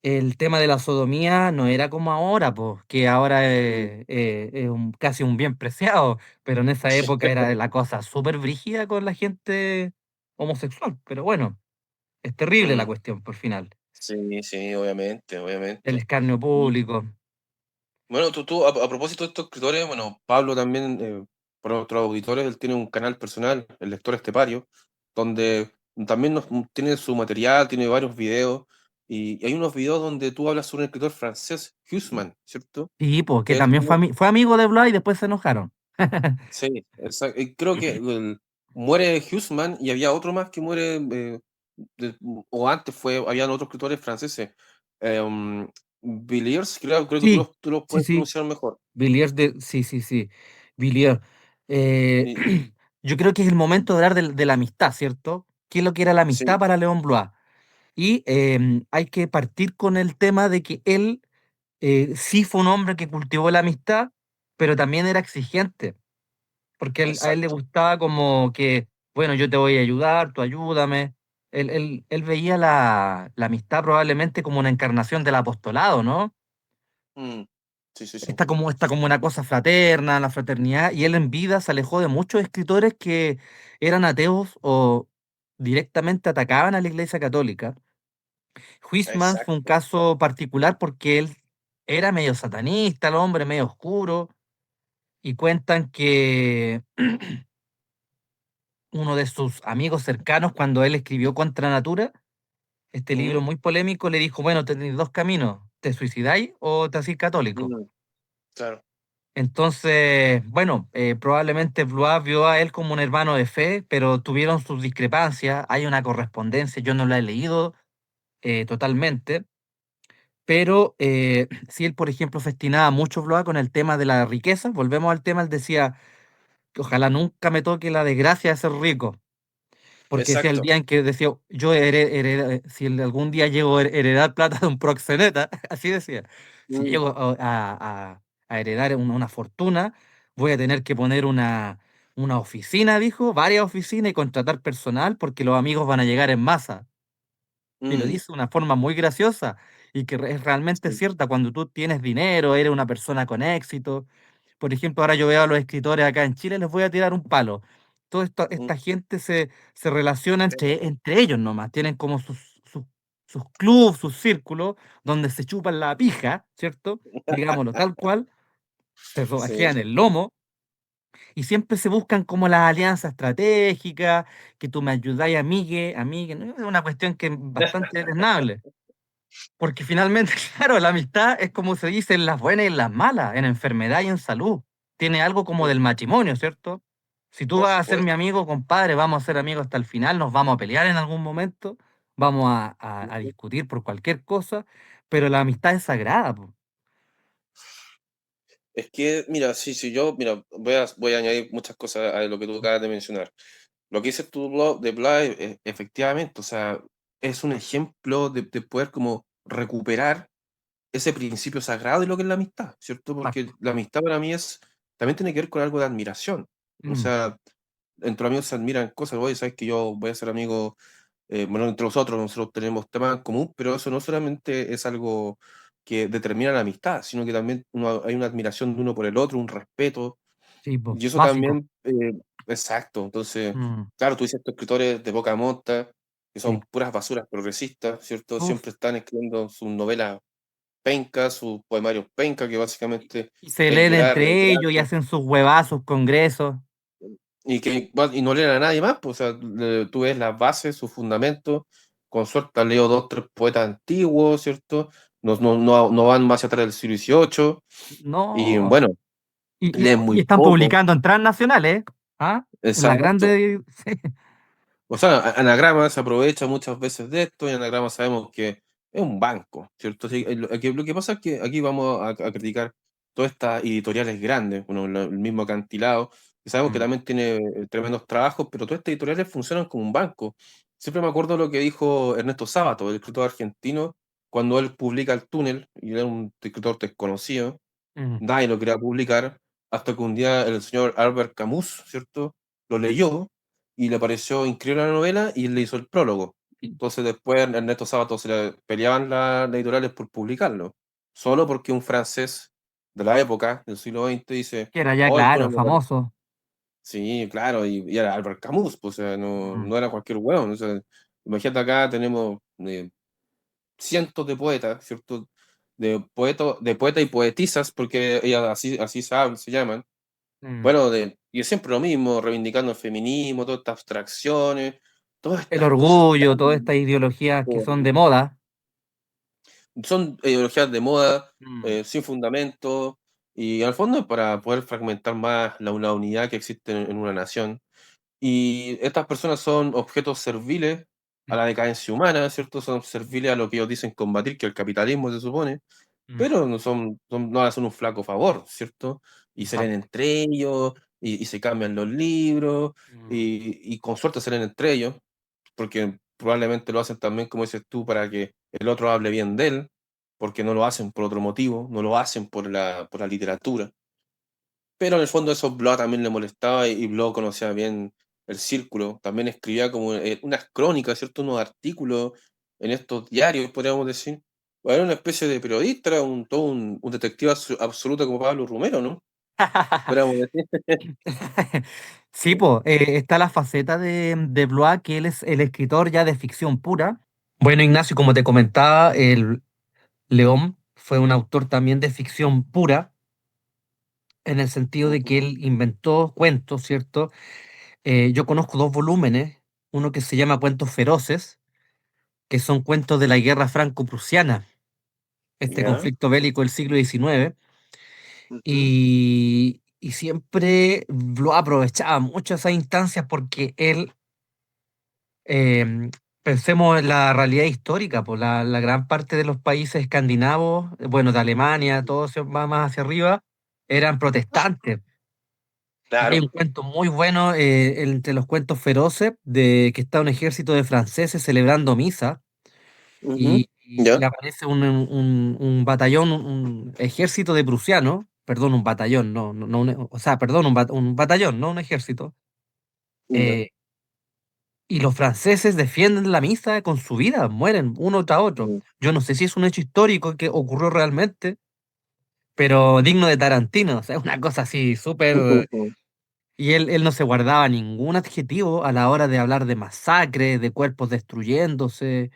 S2: el tema de la sodomía no era como ahora, pues, que ahora
S1: Mm.
S2: es casi un bien preciado, pero en esa época era la cosa súper brígida con la gente homosexual. Pero bueno, es terrible la
S1: Mm.
S2: cuestión por final.
S1: Sí, sí, obviamente,
S2: El
S1: obviamente.
S2: escarnio público.
S1: Bueno, a propósito de estos escritores, bueno, Pablo también, por otros auditores, él tiene un canal personal, el Lector Estepario, donde también tiene su material, tiene varios videos, y hay unos videos donde tú hablas sobre un escritor francés, Huysmans, ¿cierto?
S2: Sí, pues que
S1: Que él
S2: también fue,
S1: tuvo,
S2: fue amigo de Blas y después se enojaron.
S1: sí, creo que muere Huysmans y había otro más que muere, o antes habían otros escritores franceses, Villiers, creo que
S2: Sí,
S1: tú los
S2: sí,
S1: puedes
S2: sí.
S1: pronunciar mejor.
S2: Villiers sí, sí, sí. Villiers. Eh, yo creo que es el momento de hablar de la amistad, ¿cierto? ¿Qué es lo que era la amistad
S1: Sí,
S2: para León Blois? Y hay que partir con el tema de que él sí fue un hombre que cultivó la amistad, pero también era exigente, porque a él le
S1: exacto.
S2: gustaba como que, bueno, yo te voy a ayudar, tú ayúdame. Él veía la amistad probablemente como una encarnación del apostolado, ¿no?
S1: Mm, sí, sí, sí.
S2: Está como una cosa fraterna, la fraternidad, y él en vida se alejó de muchos escritores que eran ateos o directamente atacaban a la Iglesia Católica. Huysmans fue un
S1: Exacto.
S2: caso particular porque él era medio satanista, el hombre medio oscuro, y cuentan que uno de sus amigos cercanos, cuando él escribió Contra Natura, este libro
S1: Mm,
S2: muy polémico, le dijo, bueno, tenéis dos caminos, ¿te suicidáis o te hacéis católico?
S1: mm, claro.
S2: Entonces, bueno, probablemente Blois vio a él como un hermano de fe, pero tuvieron sus discrepancias, hay una correspondencia, yo no la he leído totalmente, pero si él, por ejemplo, festinaba mucho Blois con el tema de la riqueza, volvemos al tema, él decía, ojalá nunca me toque la desgracia de ser rico, porque decía el
S1: Exacto.
S2: día en que decía, yo si algún día llego a heredar plata de un proxeneta, así decía, si
S1: Mm,
S2: llego a heredar una fortuna, voy a tener que poner una oficina, dijo, varias oficinas y contratar personal porque los amigos van a llegar en masa. Y lo
S1: mm,
S2: dice de una forma muy graciosa y que es realmente
S1: sí,
S2: cierta cuando tú tienes dinero, eres una persona con éxito. Por ejemplo, ahora yo veo a los escritores acá en Chile, les voy a tirar un palo. Toda
S1: mm,
S2: esta gente se relaciona entre ellos nomás, tienen como sus clubs, sus círculos, donde se chupan la pija, ¿cierto? Digámoslo tal cual, se
S1: sí.
S2: sobajean el lomo y siempre se buscan como las alianzas estratégicas, que tú me ayudáis, amigue, ¿no? Es una cuestión que es bastante desnable. Porque finalmente, claro, la amistad es como se dice en las buenas y en las malas, en enfermedad y en salud. Tiene algo como
S1: Mm,
S2: del matrimonio, ¿cierto? Si tú
S1: por
S2: vas a ser mi
S1: supuesto.
S2: amigo, compadre, vamos a ser amigos hasta el final, nos vamos a pelear en algún momento, vamos a
S1: Ujú.
S2: discutir por cualquier cosa, pero la amistad es sagrada, po.
S1: Es que, mira, sí, sí, mira, voy a añadir muchas cosas a lo que tú acabas de mencionar. Lo que dices tú de Bly, efectivamente, o sea, es un ejemplo de poder como recuperar ese principio sagrado de lo que es la amistad, ¿cierto? Porque
S2: Exacto.
S1: la amistad para mí también tiene que ver con algo de admiración. O
S2: Mm,
S1: sea, entre amigos se admiran cosas, oye, sabes que yo voy a ser amigo, bueno, entre nosotros tenemos temas en común, pero eso no solamente es algo que determina la amistad, sino que también hay una admiración de uno por el otro, un respeto,
S2: sí, po,
S1: y eso
S2: básico.
S1: también, exacto, entonces,
S2: Mm,
S1: claro, tú dices estos escritores de poca monta, que
S2: sí.
S1: son puras basuras progresistas, ¿cierto?
S2: Uf,
S1: Siempre están escribiendo sus novelas pencas, sus poemarios pencas, que básicamente
S2: y se leen
S1: reiterar,
S2: entre
S1: reiterar.
S2: ellos y hacen sus huevazos, congresos.
S1: Y no leen a nadie más, pues, o sea, tú ves las bases, sus fundamentos, con suerte leo dos, tres poetas antiguos, ¿cierto? No van más atrás del siglo XVIII, y
S2: No.
S1: bueno, leen
S2: Y
S1: muy
S2: están
S1: poco,
S2: publicando en transnacionales, ¿ah? En las
S1: exacto.
S2: grandes. Sí.
S1: O sea, Anagrama se aprovecha muchas veces de esto, y Anagrama sabemos que es un banco, ¿cierto? Lo que pasa es que aquí vamos a criticar todas estas editoriales grandes, bueno, el mismo Acantilado, que sabemos que
S2: Mm,
S1: también tiene tremendos trabajos, pero todas estas editoriales funcionan como un banco. Siempre me acuerdo lo que dijo Ernesto Sábato, el escritor argentino, cuando él publica El Túnel, y era un escritor desconocido,
S2: mm.
S1: nadie lo quería publicar, hasta que un día el señor Albert Camus, ¿cierto? Lo leyó y le pareció increíble la novela y él le hizo el prólogo. Entonces después Ernesto Sábato se le peleaban las editoriales por publicarlo, solo porque un francés de la época, del siglo XX, dice,
S2: Que era ya,
S1: oh, el
S2: claro,
S1: túnel me parece.
S2: famoso.
S1: Sí, claro, y era Albert Camus, pues, o sea, no,
S2: Mm.
S1: no era cualquier hueón. O sea, imagínate acá tenemos cientos de poetas, ¿cierto? De poetas y poetisas, porque ellas así se llaman.
S2: Mm.
S1: Bueno, y es siempre lo mismo, reivindicando el feminismo, todas estas abstracciones, todas
S2: El
S1: estas cosas
S2: orgullo, todas
S1: tan...
S2: estas ideologías que son de moda.
S1: Son ideologías de moda,
S2: Mm,
S1: sin fundamento, y al fondo es para poder fragmentar más la unidad que existe en una nación. Y estas personas son objetos serviles a la decadencia humana, ¿cierto? Son serviles a lo que ellos dicen combatir, que el capitalismo se supone,
S2: mm,
S1: pero no hacen un flaco favor, ¿cierto? Y se leen
S2: exacto.
S1: entre ellos, y se cambian los libros,
S2: Mm.
S1: y con suerte se leen entre ellos, porque probablemente lo hacen también, como dices tú, para que el otro hable bien de él, porque no lo hacen por otro motivo, no lo hacen por la literatura. Pero en el fondo eso Bloch también le molestaba y Bloch conocía bien el círculo. También escribía como unas crónicas, ¿cierto? Unos artículos en estos diarios, podríamos decir. Era una especie de periodista, era todo un detective absoluto como Pablo Rumero, ¿no? Podríamos decir.
S2: Sí, pues, está la faceta de Blois, que él es el escritor ya de ficción pura. Bueno, Ignacio, como te comentaba, el León fue un autor también de ficción pura, en el sentido de que
S1: Ujú.
S2: él inventó cuentos, ¿cierto? Yo conozco dos volúmenes, uno que se llama Cuentos Feroces, que son cuentos de la guerra franco-prusiana, este
S1: ¿Ya?
S2: conflicto bélico del siglo XIX,
S1: Ujú.
S2: y siempre lo aprovechaba mucho esas instancias porque él, pensemos en la realidad histórica, pues la gran parte de los países escandinavos, bueno, de Alemania, todo se va más hacia arriba, eran protestantes. Y hay
S1: Claro.
S2: un cuento muy bueno, entre los cuentos feroces, de que está un ejército de franceses celebrando misa
S1: Ujú.
S2: y
S1: ¿Ya?
S2: aparece un batallón, un ejército de prusianos, perdón, un batallón, o sea, perdón, un batallón, no un ejército,
S1: ¿Ya?
S2: eh, y los franceses defienden la misa con su vida, mueren uno tras otro.
S1: Mm.
S2: Yo no sé si es un hecho histórico que ocurrió realmente, pero digno de Tarantino, o sea, es una cosa así súper... Y él no se guardaba ningún adjetivo a la hora de hablar de masacre, de cuerpos destruyéndose.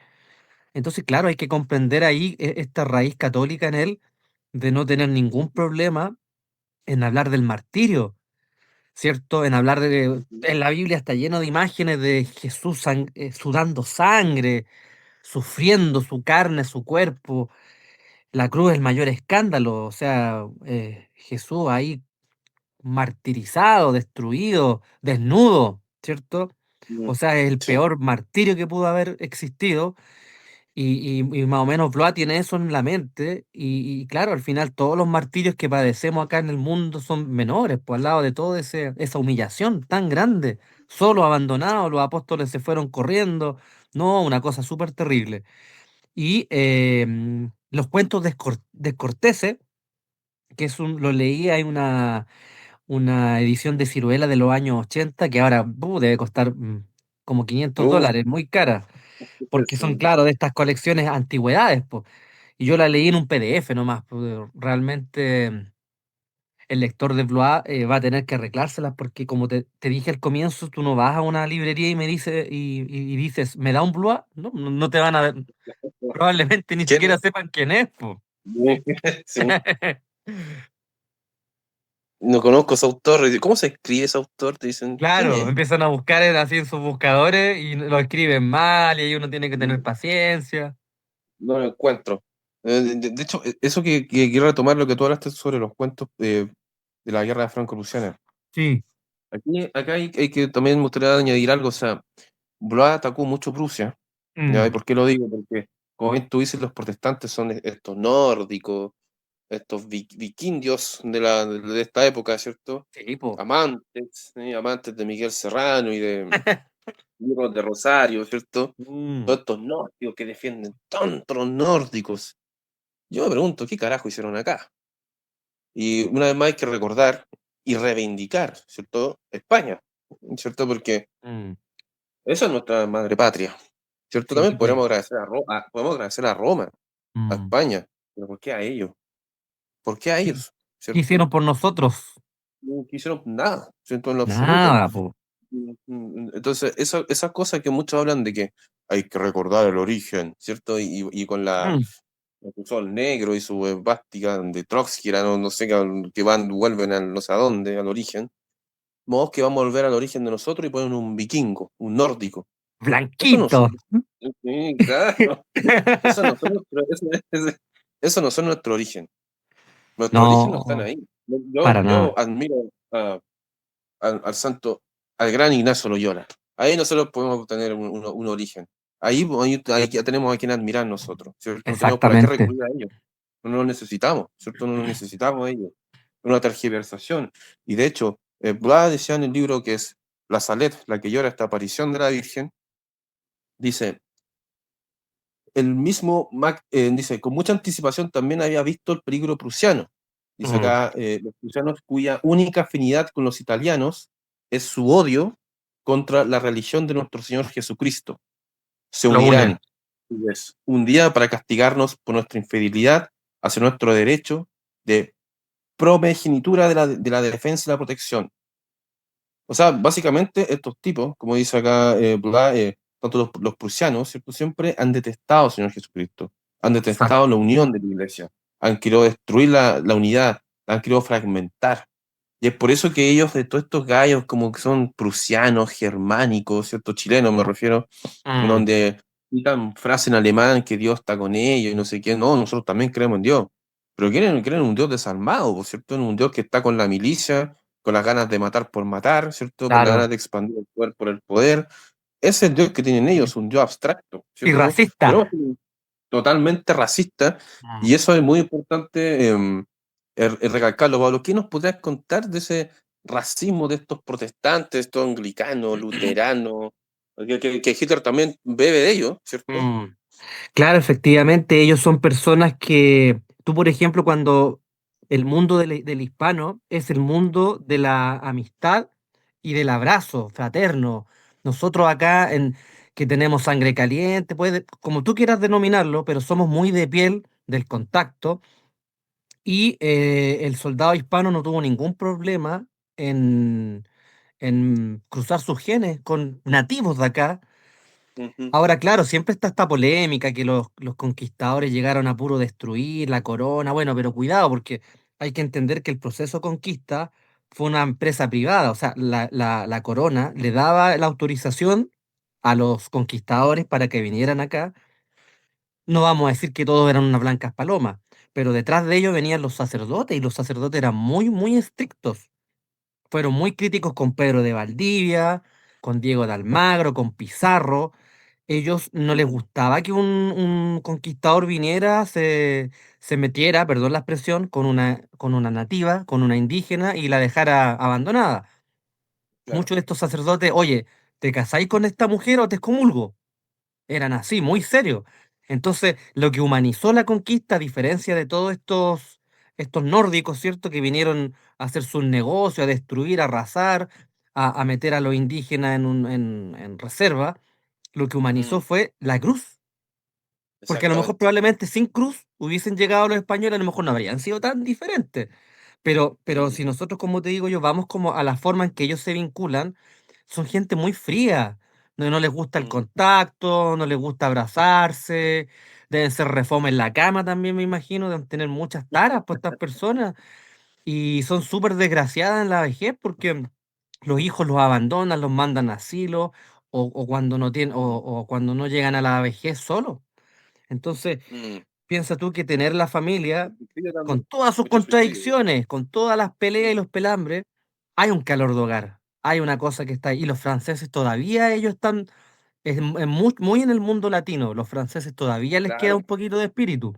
S2: Entonces, claro, hay que comprender ahí esta raíz católica en él de no tener ningún problema en hablar del martirio, ¿cierto? En hablar de... En la Biblia está lleno de imágenes de Jesús sudando sangre, sufriendo su carne, su cuerpo. La cruz es el mayor escándalo, o sea, Jesús ahí martirizado, destruido, desnudo, ¿cierto?
S1: Mm.
S2: O sea, es el
S1: Sí.
S2: peor martirio que pudo haber existido. Y más o menos Blois tiene eso en la mente. Y claro, al final todos los martirios que padecemos acá en el mundo son menores, pues al lado de toda esa humillación tan grande. Solo abandonados, los apóstoles se fueron corriendo. No, una cosa súper terrible. Y los cuentos de Cortese, lo leí, hay una edición de Ciruela de los años 80 que ahora debe costar como 500
S1: Uh,
S2: dólares, muy cara, porque son,
S1: sí.
S2: claro, de estas colecciones antigüedades, po. Y yo la leí en un PDF nomás, realmente el lector de Blois va a tener que arreglárselas porque como te dije al comienzo, tú no vas a una librería y me dice y dices, ¿me da un Blois? No, no te van a ver, probablemente ni
S1: ¿Quién?
S2: siquiera sepan quién es, po.
S1: Sí. No conozco ese autor. ¿Cómo se escribe ese autor? Te dicen, ¿quién
S2: Claro,
S1: es?
S2: empiezan a buscar así en sus buscadores y lo escriben mal y ahí uno tiene que tener paciencia.
S1: No lo encuentro. De hecho, eso que quiero retomar lo que tú hablaste sobre los cuentos de la guerra franco-prusiana.
S2: Sí.
S1: Acá hay que también me gustaría añadir algo. O sea, Blois atacó mucho Prusia. ¿Ya? ¿Y
S2: Mm,
S1: por qué lo digo? Porque, como bien tú dices, los protestantes son estos nórdicos, estos vikingios de esta época, ¿cierto?
S2: Sí, po.
S1: Amantes, ¿sí? Amantes de Miguel Serrano y de libros de Rosario, ¿cierto?
S2: Mm,
S1: Todos estos nórdicos que defienden tanto los nórdicos. Yo me pregunto, ¿qué carajo hicieron acá? Y una vez más hay que recordar y reivindicar, ¿cierto? España, ¿cierto? Porque
S2: mm,
S1: esa es nuestra madre patria, ¿cierto?
S2: sí,
S1: También
S2: pues.
S1: podemos agradecer a Roma, podemos agradecer a Roma, a
S2: Mm.
S1: España, pero ¿por qué a ellos? ¿Por qué a
S2: ¿Qué,
S1: ellos?
S2: qué
S1: ¿Cierto?
S2: hicieron por nosotros?
S1: No hicieron nada, ¿cierto? En lo absoluto.
S2: Nada, po.
S1: Entonces, esas cosas que muchos hablan de que hay que recordar el origen, ¿cierto? Y con
S2: Mm.
S1: el sol negro y su esvástica de Trotsky, era, no, no sé, que van, vuelven al no sé a dónde, al origen. Vos que vamos a volver al origen de nosotros y ponen un vikingo, un nórdico. Eso no
S2: Blanquito.
S1: son. Sí, claro. Eso no son eso no son nuestro origen. Nuestro origen no están
S2: No,
S1: ahí.
S2: para nada.
S1: Yo admiro al santo, al gran Ignacio Loyola. Ahí nosotros podemos tener un origen. Ahí ya tenemos a quien admirar nosotros, ¿cierto? No tenemos para qué
S2: Exactamente.
S1: recurrir a ellos. No lo necesitamos, ¿cierto? No lo necesitamos a ellos. Una tergiversación. Y de hecho, Blas decía en el libro que es La Salet, la que llora esta aparición de la Virgen, dice, el mismo Mac, dice, con mucha anticipación también había visto el peligro prusiano. Dice
S2: Mm,
S1: acá, los prusianos cuya única afinidad con los italianos es su odio contra la religión de nuestro Señor Jesucristo. Se
S2: lo une.
S1: unirán pues, un día para castigarnos por nuestra infidelidad hacia nuestro derecho de promegenitura de la defensa y la protección. O sea, básicamente estos tipos, como dice acá Blas, tanto los prusianos, ¿cierto? Siempre han detestado al Señor Jesucristo, han detestado
S2: Exacto.
S1: la unión de la iglesia, han querido destruir la unidad, la han querido fragmentar. Y es por eso que ellos, de todos estos gallos, como que son prusianos, germánicos, ¿cierto? Chilenos me refiero,
S2: Mm,
S1: donde citan frase en alemán que Dios está con ellos y no sé qué. No, nosotros también creemos en Dios. Pero quieren un Dios desarmado, ¿por ¿cierto? Un Dios que está con la milicia, con las ganas de matar por matar, ¿cierto? Por las ganas
S2: claro.
S1: de expandir el poder por el poder. Ese es el Dios que tienen ellos, un Dios abstracto,
S2: Y
S1: ¿cierto? Tenemos
S2: racista.
S1: un totalmente racista y
S2: Mm.
S1: eso es muy importante recalcarlo. Pablo, ¿qué nos podrías contar de ese racismo de estos protestantes, estos anglicanos, luteranos, que Hitler también bebe de ellos, ¿cierto?
S2: Mm. Claro, efectivamente, ellos son personas que tú, por ejemplo, cuando el mundo del hispano es el mundo de la amistad y del abrazo fraterno. Nosotros acá que tenemos sangre caliente, puede, como tú quieras denominarlo, pero somos muy de piel del contacto y el soldado hispano no tuvo ningún problema en, en cruzar sus genes con nativos de acá.
S1: Ujú,
S2: Ahora, claro, siempre está esta polémica que los conquistadores llegaron a puro destruir la corona. Bueno, pero cuidado, porque hay que entender que el proceso conquista fue una empresa privada. O sea, la corona le daba la autorización a los conquistadores para que vinieran acá. No vamos a decir que todos eran unas blancas palomas, pero detrás de ellos venían los sacerdotes y los sacerdotes eran muy, muy estrictos. Fueron muy críticos con Pedro de Valdivia, con Diego de Almagro, con Pizarro. Ellos no les
S1: ujú,
S2: gustaba que un conquistador viniera, se metiera, perdón la expresión, con una nativa, con una indígena y la dejara abandonada.
S1: claro.
S2: Muchos de estos sacerdotes, oye, ¿te casáis con esta mujer o te excomulgo? Eran así, muy serios. Entonces, lo que humanizó la conquista, a diferencia de todos estos nórdicos, ¿cierto? Que vinieron a hacer sus negocios, a destruir, a arrasar, a meter a los indígenas en reserva, lo que humanizó
S1: Mm,
S2: fue la cruz. Porque a lo mejor
S1: exactamente.
S2: probablemente sin cruz hubiesen llegado los españoles, a lo mejor no habrían sido tan diferentes. Pero
S1: Mm,
S2: si nosotros, como te digo yo, vamos como a la forma en que ellos se vinculan, son gente muy fría. No, no les gusta el
S1: mm,
S2: contacto, no les gusta abrazarse, deben ser refome en la cama también, me imagino, deben tener muchas taras por estas personas y son súper desgraciadas en la vejez porque los hijos los abandonan, los mandan a asilo o cuando no tienen, o cuando no llegan a la vejez solos. Entonces,
S1: mm.
S2: piensa tú que tener la familia,
S1: Suicidio
S2: con
S1: también.
S2: todas sus
S1: Mucho suicidio.
S2: contradicciones, con todas las peleas y
S1: Mm,
S2: los pelambres, hay un calor de hogar, hay una cosa que está ahí. Y los franceses todavía, ellos están muy, muy en el mundo latino. Los franceses todavía les queda
S1: claro,
S2: un poquito de espíritu.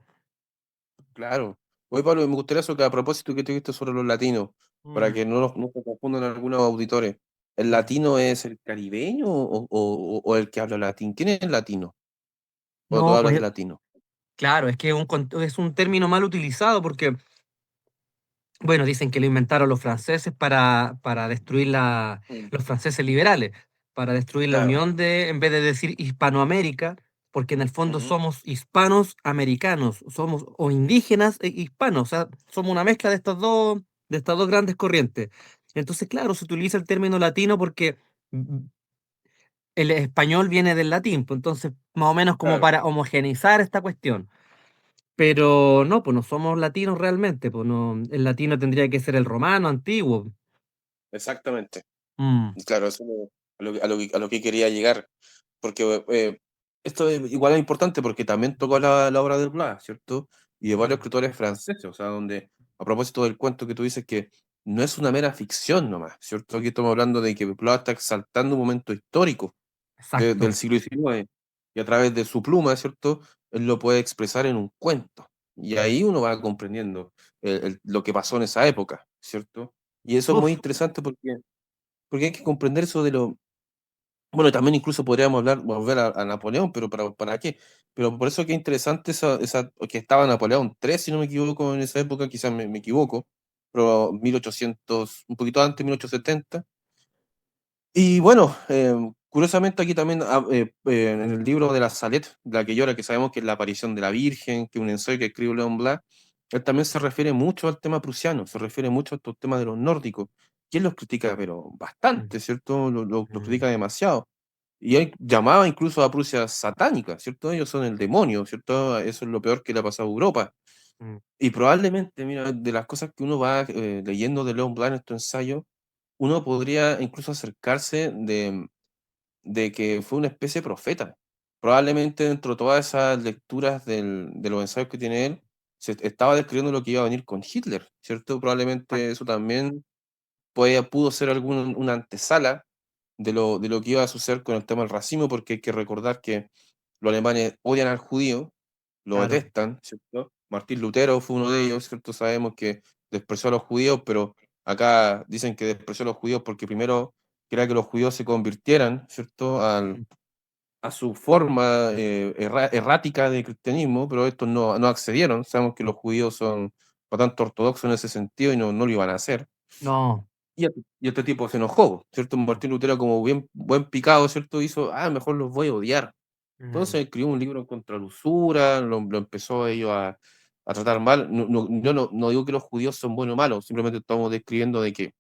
S1: claro. Oye, Pablo, me gustaría eso que a propósito que te viste sobre los latinos, para
S2: Mm,
S1: que no se confundan algunos auditores. ¿El
S2: mm.
S1: latino es el caribeño o el que habla latín? ¿Quién es el latino? ¿O tú
S2: No,
S1: hablas de
S2: pues
S1: latino?
S2: claro, es que es un término mal utilizado porque, bueno, dicen que lo inventaron los franceses para destruir
S1: Mm.
S2: los franceses liberales, para destruir la
S1: Claro.
S2: unión de, en vez de decir Hispanoamérica, porque en el fondo
S1: Ujú.
S2: somos hispanos americanos, somos o indígenas e hispanos, o sea, somos una mezcla de estas dos grandes corrientes. Entonces, claro, se utiliza el término latino porque el español viene del latín, pues entonces, más o menos como
S1: Claro,
S2: para homogeneizar esta cuestión. Pero no, pues no somos latinos realmente, pues no, el latino tendría que ser el romano antiguo.
S1: exactamente.
S2: Mm,
S1: Claro, eso es a lo que quería llegar. Porque esto igual es importante porque también tocó la obra de Blas, ¿cierto? Y de varios
S2: mm,
S1: escritores franceses, o sea, donde, a propósito del cuento que tú dices que no es una mera ficción nomás, ¿cierto? Aquí estamos hablando de que Blas está exaltando un momento histórico del
S2: exacto.
S1: siglo XIX y a través de su pluma, ¿cierto? Él lo puede expresar en un cuento. Y ahí uno va comprendiendo lo que pasó en esa época, ¿cierto? Y eso es muy
S2: Uf,
S1: interesante porque hay que comprender eso de lo, bueno, también incluso podríamos hablar, volver a Napoleón, pero ¿para qué? Pero por eso que es interesante que estaba Napoleón III, si no me equivoco, en esa época, quizás me equivoco, pero 1800, un poquito antes, 1870. Y bueno, curiosamente aquí también en el libro de la Salette, de la que llora, que sabemos que es la aparición de la Virgen, que es un ensayo que escribe León Blas, él también se refiere mucho al tema prusiano, se refiere mucho a estos temas de los nórdicos, que él los critica, pero
S2: mm,
S1: bastante, ¿cierto? Lo
S2: mm,
S1: critica demasiado. Y él llamaba incluso a Prusia satánica, ¿cierto? Ellos son el demonio, ¿cierto? Eso es lo peor que le ha pasado a Europa.
S2: mm,
S1: Y probablemente, mira, de las cosas que uno va leyendo de León Blas en estos ensayos, uno podría incluso acercarse de que fue una especie de profeta. Probablemente dentro de todas esas lecturas de los ensayos que tiene él, se estaba describiendo lo que iba a venir con Hitler, ¿cierto? Probablemente eso
S2: exacto.
S1: también pudo ser una antesala de lo que iba a suceder con el tema del racismo, porque hay que recordar que los alemanes odian al judío, lo
S2: Claro.
S1: detestan, ¿cierto? Martín Lutero fue uno de ellos, ¿cierto? Sabemos que despreció a los judíos, pero acá dicen que despreció a los judíos porque primero quería que los judíos se convirtieran, ¿cierto?
S2: Mm,
S1: A su forma errática de cristianismo, pero estos no accedieron. Sabemos que los judíos son bastante ortodoxos en ese sentido y no lo iban a hacer.
S2: no.
S1: Y este tipo se enojó, ¿cierto?
S2: Mm,
S1: Martín Lutero, como bien buen picado, ¿cierto? Hizo, mejor los voy a odiar.
S2: mm,
S1: Entonces escribió un libro contra la usura, lo empezó ellos a tratar mal. Yo no digo que los judíos son buenos o malos, simplemente estamos describiendo de que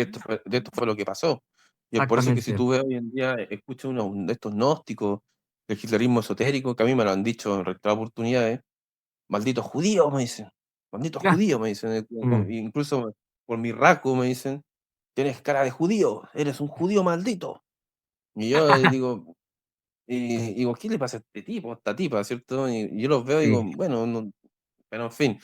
S1: esto fue lo que pasó. Y es por eso que si
S2: exactamente.
S1: tú ves hoy en día, escuchas uno de estos gnósticos, del hitlerismo esotérico, que a mí me lo han dicho en reiteradas oportunidades, malditos judíos, me dicen, malditos
S2: Ya.
S1: judíos, me dicen,
S2: Mm,
S1: incluso por mi rasgo me dicen, tienes cara de judío, eres un judío maldito. Y yo digo, ¿qué le pasa a este tipo, a esta tipa, cierto? Y yo los veo y digo,
S2: sí.
S1: bueno, pero en fin.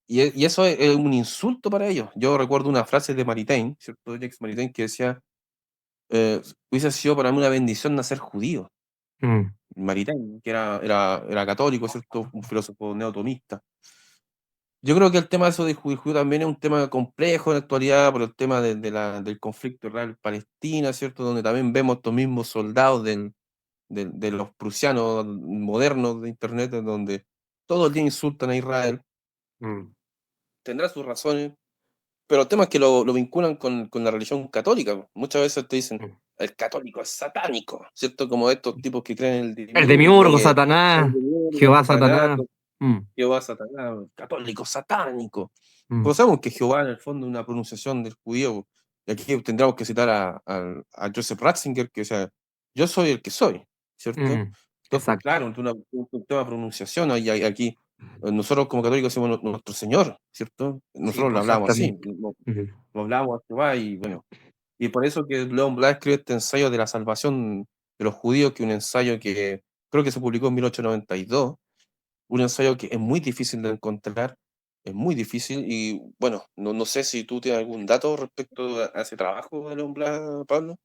S1: Y eso es un insulto para ellos. Yo recuerdo una frase de Maritain, ¿cierto? Jacques Maritain, que decía, hubiese sido para mí una bendición nacer judío.
S2: Mm,
S1: Maritain, que era católico, ¿cierto? Un filósofo neotomista. Yo creo que el tema de eso de judío también es un tema complejo en la actualidad por el tema del conflicto Israel-Palestina, ¿cierto? Donde también vemos estos mismos soldados de los prusianos modernos de Internet, en donde todo el día insultan a Israel.
S2: mm,
S1: Tendrá sus razones, pero el tema es que lo vinculan con la religión católica. Muchas veces te dicen,
S2: mm.
S1: el católico es satánico, ¿cierto? Como estos tipos que creen en el
S2: El
S1: demiurgo,
S2: demiurgo,
S1: que el
S2: Satanás,
S1: demiurgo,
S2: Jehová,
S1: Satanás,
S2: Satanás. Mm,
S1: Jehová, Satanás, católico, satánico.
S2: mm,
S1: Pues sabemos que Jehová en el fondo es una pronunciación del judío. Y aquí tendríamos que citar a Joseph Ratzinger, que decía, yo soy el que soy, ¿cierto?
S2: mm.
S1: Entonces,
S2: Exacto.
S1: claro, es un tema de pronunciación. Aquí, nosotros como católicos decimos nuestro Señor, ¿cierto?
S2: Sí,
S1: Nosotros lo
S2: pues
S1: hablamos así,
S2: exactamente. Mm,
S1: lo hablamos a Jehová y bueno. Y por eso que Leon Blass escribe este ensayo de la salvación de los judíos, que es un ensayo que creo que se publicó en 1892, un ensayo que es muy difícil de encontrar, es muy difícil y bueno, no sé si tú tienes algún dato respecto a ese trabajo de Leon Blass, Pablo.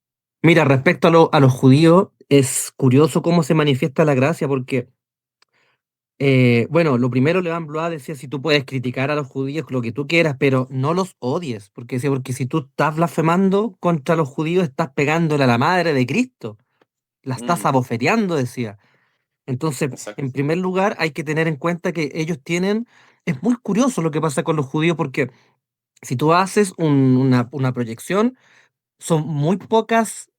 S2: Mira, respecto a los judíos, es curioso cómo se manifiesta la gracia, porque Bueno, lo primero, Levan Blois decía, si tú puedes criticar a los judíos lo que tú quieras, pero no los odies, porque decía, porque si tú estás blasfemando contra los judíos, estás pegándole a la madre de Cristo, la estás
S1: Mm,
S2: abofeteando, decía. Entonces, en
S1: exacto.
S2: primer lugar, hay que tener en cuenta que ellos tienen, es muy curioso lo que pasa con los judíos, porque si tú haces una proyección, son muy pocas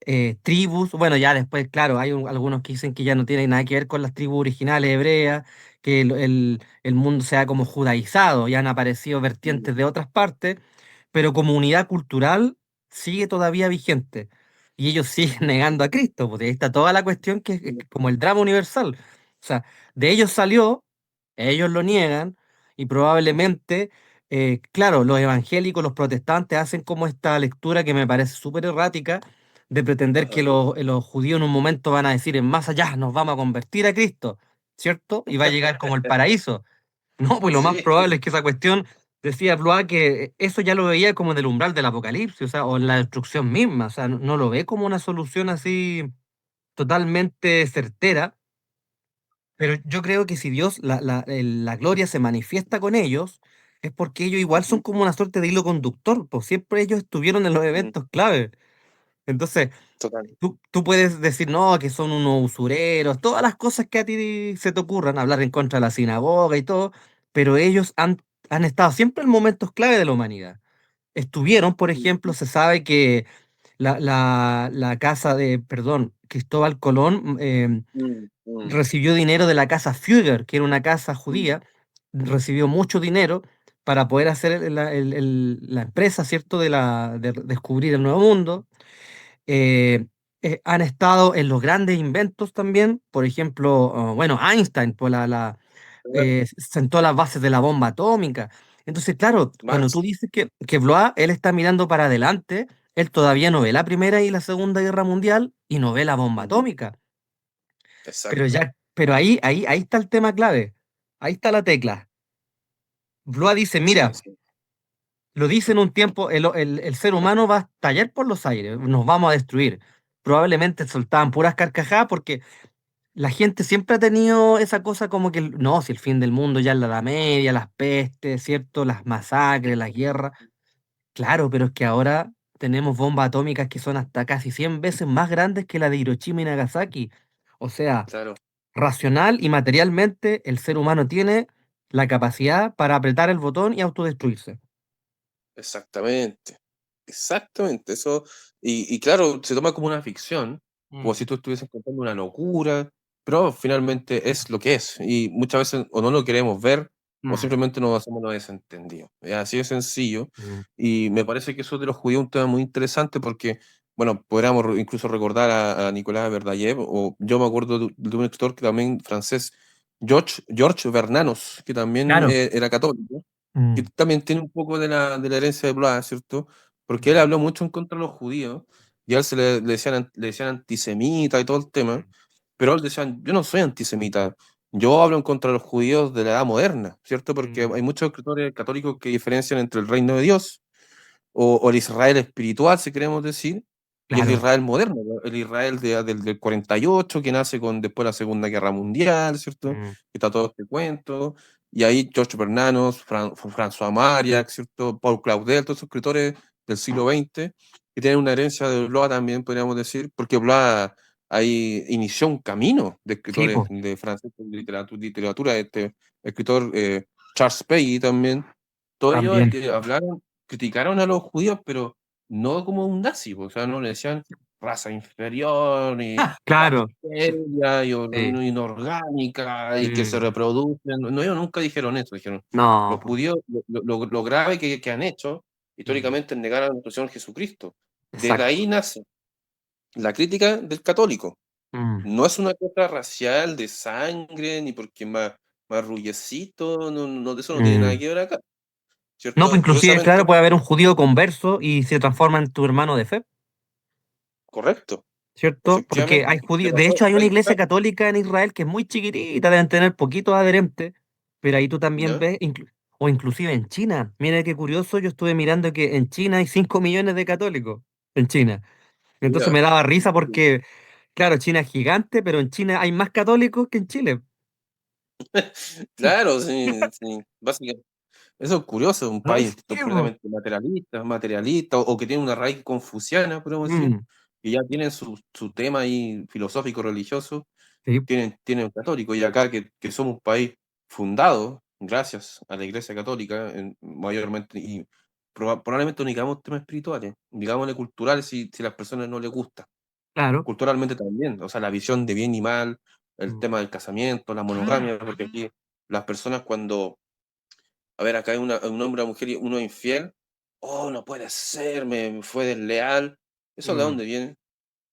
S2: tribus. Bueno, ya después, claro, hay algunos que dicen que ya no tienen nada que ver con las tribus originales hebreas, que el mundo se ha como judaizado, ya han aparecido
S1: Mm,
S2: vertientes de otras partes, pero como unidad cultural sigue todavía vigente. Y ellos siguen negando a Cristo, porque ahí está toda la cuestión que es
S1: mm,
S2: como el drama universal. O sea, de ellos salió, ellos lo niegan, y probablemente claro, los evangélicos, los protestantes hacen como esta lectura que me parece súper errática de pretender que
S1: ajá.
S2: los judíos en un momento van a decir en más allá nos vamos a convertir a Cristo, ¿cierto? Y va a llegar como el paraíso. No, pues lo más
S1: Sí,
S2: probable es que esa cuestión, decía Blois, que eso ya lo veía como en el umbral del apocalipsis, o sea, o en la destrucción misma, o sea, no lo ve como una solución así totalmente certera, pero yo creo que si Dios, la gloria se manifiesta con ellos, es porque ellos igual son
S1: ujú,
S2: como una suerte de hilo conductor, pues siempre ellos estuvieron en los
S1: mm,
S2: eventos clave. Entonces,
S1: total.
S2: tú puedes decir, no, que son unos usureros, todas las cosas que a ti se te ocurran, hablar en contra de la sinagoga y todo, pero ellos han estado siempre en momentos clave de la humanidad. Estuvieron, por ejemplo,
S1: Ujú,
S2: se sabe que la casa de, perdón, Cristóbal Colón,
S1: mm, mm,
S2: recibió dinero de la casa Fugger, que era una casa
S1: mm,
S2: judía, recibió mucho dinero para poder hacer la empresa, ¿cierto?, de descubrir el nuevo mundo. Eh, Han estado en los grandes inventos también, por ejemplo, bueno, Einstein, pues
S1: claro,
S2: sentó las bases de la bomba atómica. Entonces, claro, cuando tú
S1: Marx.
S2: dices que Blois, él está mirando para adelante, él todavía no ve la Primera y la Segunda Guerra Mundial y no ve la bomba
S1: Ujú,
S2: atómica.
S1: exacto.
S2: Pero ahí está el tema clave. Ahí está la tecla. Blois dice,
S1: Sí,
S2: mira,
S1: sí.
S2: lo dice en un tiempo, el ser humano va a estallar por los aires, nos vamos a destruir. Probablemente soltaban puras carcajadas porque la gente siempre ha tenido esa cosa como que, no, si el fin del mundo ya es la Edad Media, las pestes, ¿cierto? Las masacres, las guerras. Claro, pero es que ahora tenemos bombas atómicas que son hasta casi 100 veces más grandes que la de Hiroshima y Nagasaki. O sea,
S1: Claro.
S2: racional y materialmente, el ser humano tiene la capacidad para apretar el botón y autodestruirse.
S1: Exactamente, exactamente, eso, y claro, se toma como una ficción, como
S2: Mm,
S1: si tú estuvieses contando una locura, pero finalmente es lo que es, y muchas veces o no lo queremos ver, o
S2: mm,
S1: simplemente nos hacemos los desentendidos. Es así de sencillo,
S2: mm.
S1: y me parece que eso de los judíos es un tema muy interesante porque, bueno, podríamos incluso recordar a Nicolás Verdayev, o yo me acuerdo de un escritor que también francés, George Bernanos, que también
S2: Claro.
S1: era católico, que
S2: Mm,
S1: también tiene un poco de la herencia de Blois, ¿cierto? Porque él
S2: mm,
S1: habló mucho en contra de los judíos, y a él le decían antisemita y todo el tema,
S2: mm,
S1: pero él decía, yo no soy antisemita, yo hablo en contra de los judíos de la edad moderna, ¿cierto? Porque
S2: mm.
S1: hay muchos escritores católicos que diferencian entre el reino de Dios o el Israel espiritual, si queremos decir, y el
S2: Claro.
S1: Israel moderno, ¿no? El Israel del 48, que nace con, después de la Segunda Guerra Mundial, ¿cierto?
S2: Mm,
S1: Que está todo este cuento, y ahí George Bernanos, François Mauriac, ¿cierto? Paul Claudel, todos esos escritores del siglo XX, que tienen una herencia de Blois también, podríamos decir, porque Blois ahí inició un camino de
S2: sí,
S1: escritores
S2: po,
S1: de francés, de literatura, este escritor Charles Peggy también, todos ellos
S2: también.
S1: hablaron, criticaron a los judíos, pero no como un nazi, o sea, no le decían raza inferior, y
S2: Claro.
S1: bacteria, y
S2: Sí.
S1: inorgánica, y que se
S2: Mm.
S1: reproducen. No, ellos nunca dijeron eso, dijeron,
S2: No,
S1: los
S2: po.
S1: judíos, lo grave que han hecho,
S2: Mm,
S1: históricamente, es negar a nuestro Señor Jesucristo. Desde
S2: exacto.
S1: ahí nace la crítica del católico.
S2: Mm,
S1: No es una cosa racial, de sangre, ni porque más rullecito, no, eso no tiene nada
S2: mm.
S1: que ver acá,
S2: No, pues
S1: ¿cierto?
S2: inclusive,
S1: Curiosamente,
S2: claro, puede haber un judío converso y se transforma en tu hermano de fe,
S1: correcto,
S2: ¿cierto? Porque
S1: efectivamente,
S2: hay
S1: le
S2: judíos, de
S1: pasó a
S2: hecho hay una
S1: 30,
S2: iglesia católica en Israel que es muy chiquitita, deben tener poquitos adherentes, pero ahí tú también
S1: ¿ya?
S2: ves, o inclusive en China, mira qué curioso, yo estuve mirando que en China hay 5 millones de católicos, en China. Entonces
S1: Ya.
S2: me daba risa porque, claro, China es gigante, pero en China hay más católicos que en Chile.
S1: Claro, sí, sí, básicamente. Eso es curioso, un
S2: Ay,
S1: país
S2: sí, po.
S1: completamente materialista, o que tiene una raíz confuciana, podemos decir,
S2: Mm,
S1: que ya tienen su tema ahí filosófico, religioso,
S2: sí,
S1: tienen católico, y acá que somos un país fundado gracias a la Iglesia Católica, mayormente, y probablemente no digamos temas espirituales, digámosle culturales si las personas no les gusta.
S2: claro.
S1: Culturalmente también, o sea, la visión de bien y mal, el
S2: Mm,
S1: tema del casamiento, la monogamia, porque aquí las personas cuando, a ver, acá hay un hombre o una mujer y uno es infiel, oh, no puede ser, me fue desleal. ¿Eso de
S2: mm.
S1: dónde viene?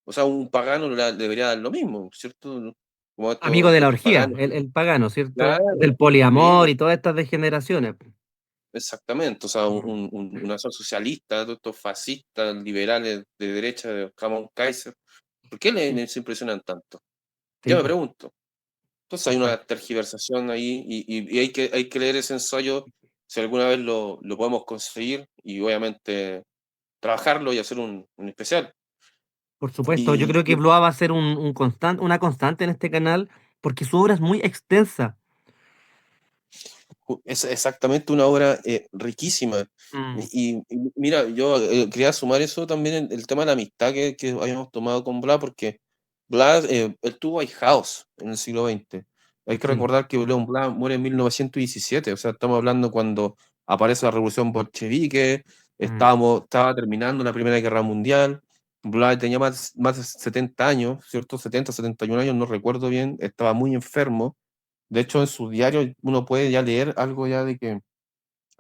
S1: O sea, un pagano debería dar lo mismo, ¿cierto? Como
S2: Amigo de la
S1: estos
S2: orgía,
S1: paganos.
S2: el pagano, ¿cierto? Del
S1: Claro,
S2: poliamor
S1: sí,
S2: y todas estas degeneraciones.
S1: exactamente. O sea,
S2: Mm,
S1: una nación socialista, todos estos fascistas, liberales de derecha, de Ramón Kaiser. ¿Por qué
S2: mm,
S1: se impresionan tanto?
S2: sí,
S1: Yo me
S2: po,
S1: pregunto. Entonces hay una
S2: exacto.
S1: tergiversación ahí y hay que leer ese ensayo si alguna vez lo podemos conseguir y obviamente trabajarlo y hacer un especial.
S2: Por supuesto, yo
S1: Y,
S2: creo que
S1: y
S2: Blois va a ser una constante en este canal porque su obra es muy extensa.
S1: es exactamente una obra riquísima.
S2: Mm,
S1: Mira, yo quería sumar eso también, el tema de la amistad que habíamos tomado con Blas, porque Blas, él tuvo ahijados en el siglo XX. Hay que
S2: sí.
S1: recordar que León Blas muere en 1917, o sea, estamos hablando cuando aparece la revolución bolchevique,
S2: Mm,
S1: estaba terminando la Primera Guerra Mundial. Blas tenía más de 70 años, ¿cierto? 71 años, no recuerdo bien, estaba muy enfermo. De hecho, en su diario uno puede ya leer algo ya de que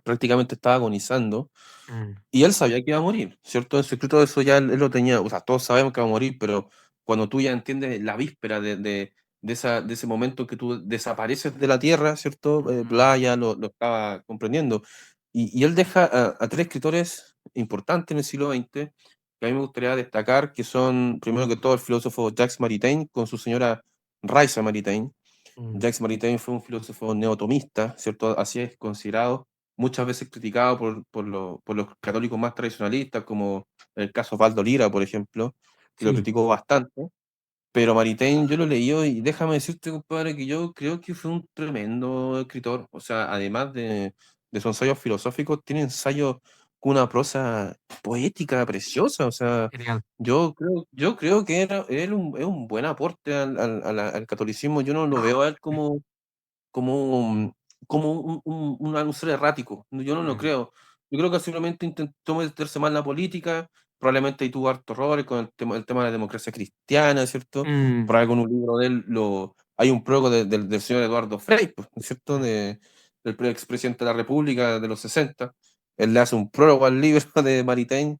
S1: prácticamente estaba agonizando
S2: mm,
S1: y él sabía que iba a morir, ¿cierto? En su escrito eso ya él lo tenía, o sea, todos sabemos que va a morir, pero cuando tú ya entiendes la víspera de ese momento que tú desapareces de la tierra, ¿cierto?
S2: mm,
S1: Blaya lo estaba comprendiendo. Y él deja a tres escritores importantes en el siglo XX que a mí me gustaría destacar, que son, primero que todo, el filósofo Jacques Maritain con su señora Raisa Maritain.
S2: mm,
S1: Jacques Maritain fue un filósofo neotomista, ¿cierto? Así es considerado, muchas veces criticado por los católicos más tradicionalistas, como el caso Valdo Lira, por ejemplo, que lo
S2: sí,
S1: criticó bastante. Pero Maritain yo lo leí y déjame decirte, compadre, que yo creo que fue un tremendo escritor. O sea, además de sus ensayos filosóficos, tiene ensayos con una prosa poética preciosa. O sea,
S2: genial.
S1: yo creo que es un buen aporte al catolicismo. Yo no lo veo a él como, un ser errático. Yo no lo
S2: Mm,
S1: creo. Yo creo que simplemente intentó meterse más en la política, probablemente ahí tuvo hartos errores con el tema de la democracia cristiana, ¿cierto?
S2: mm,
S1: Por ahí con un libro de él, hay un prólogo del señor Eduardo Frei, pues, ¿no es cierto?
S2: mm,
S1: Del expresidente de la República de los 60. Él le hace un prólogo al libro de Maritain,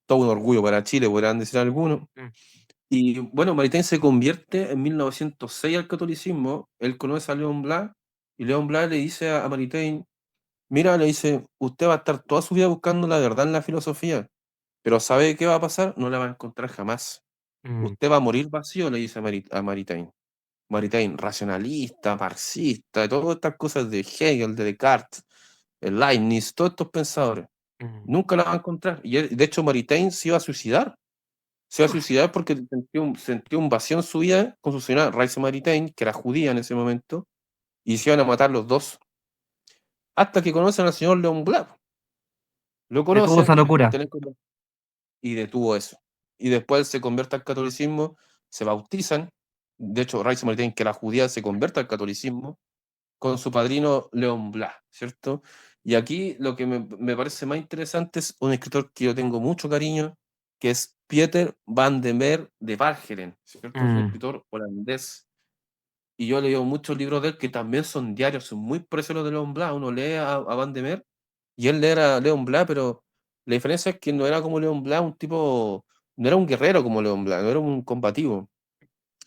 S1: todo un orgullo para Chile, podrán decir algunos.
S2: mm,
S1: Y bueno, Maritain se convierte en 1906 al catolicismo, él conoce a León Blas, y León Blas le dice a Maritain, mira, le dice, usted va a estar toda su vida buscando la verdad en la filosofía, pero ¿sabe qué va a pasar? No la va a encontrar jamás.
S2: mm,
S1: Usted va a morir vacío, le dice a Maritain. Maritain, racionalista, marxista, todas estas cosas de Hegel, de Descartes, el Leibniz, todos estos pensadores.
S2: mm.
S1: Nunca la va a encontrar. Y de hecho, Maritain se iba a suicidar. Se iba a suicidar porque sentía un vacío en su vida con su señora Raisa Maritain, que era judía en ese momento, y se iban a matar los dos. Hasta que conocen al señor León Blas. Lo
S2: Detuvo esa
S1: conocen
S2: locura.
S1: y detuvo eso. Y después se convierte al catolicismo, se bautizan. De hecho, Raisa Maritain, que era judía, se convierte al catolicismo con su padrino León Blas, ¿cierto? Y aquí lo que me parece más interesante es un escritor que yo tengo mucho cariño, que es Pieter van der Meer de Bargeren, ¿cierto? Es un
S2: Mm,
S1: escritor holandés. Y yo he leído muchos libros de él que también son diarios, son muy parecidos a los de León Blas. Uno lee a Van der Meer y él era León Blas, pero la diferencia es que no era como León Blas, un tipo, no era un guerrero como León Blas, no era un combativo.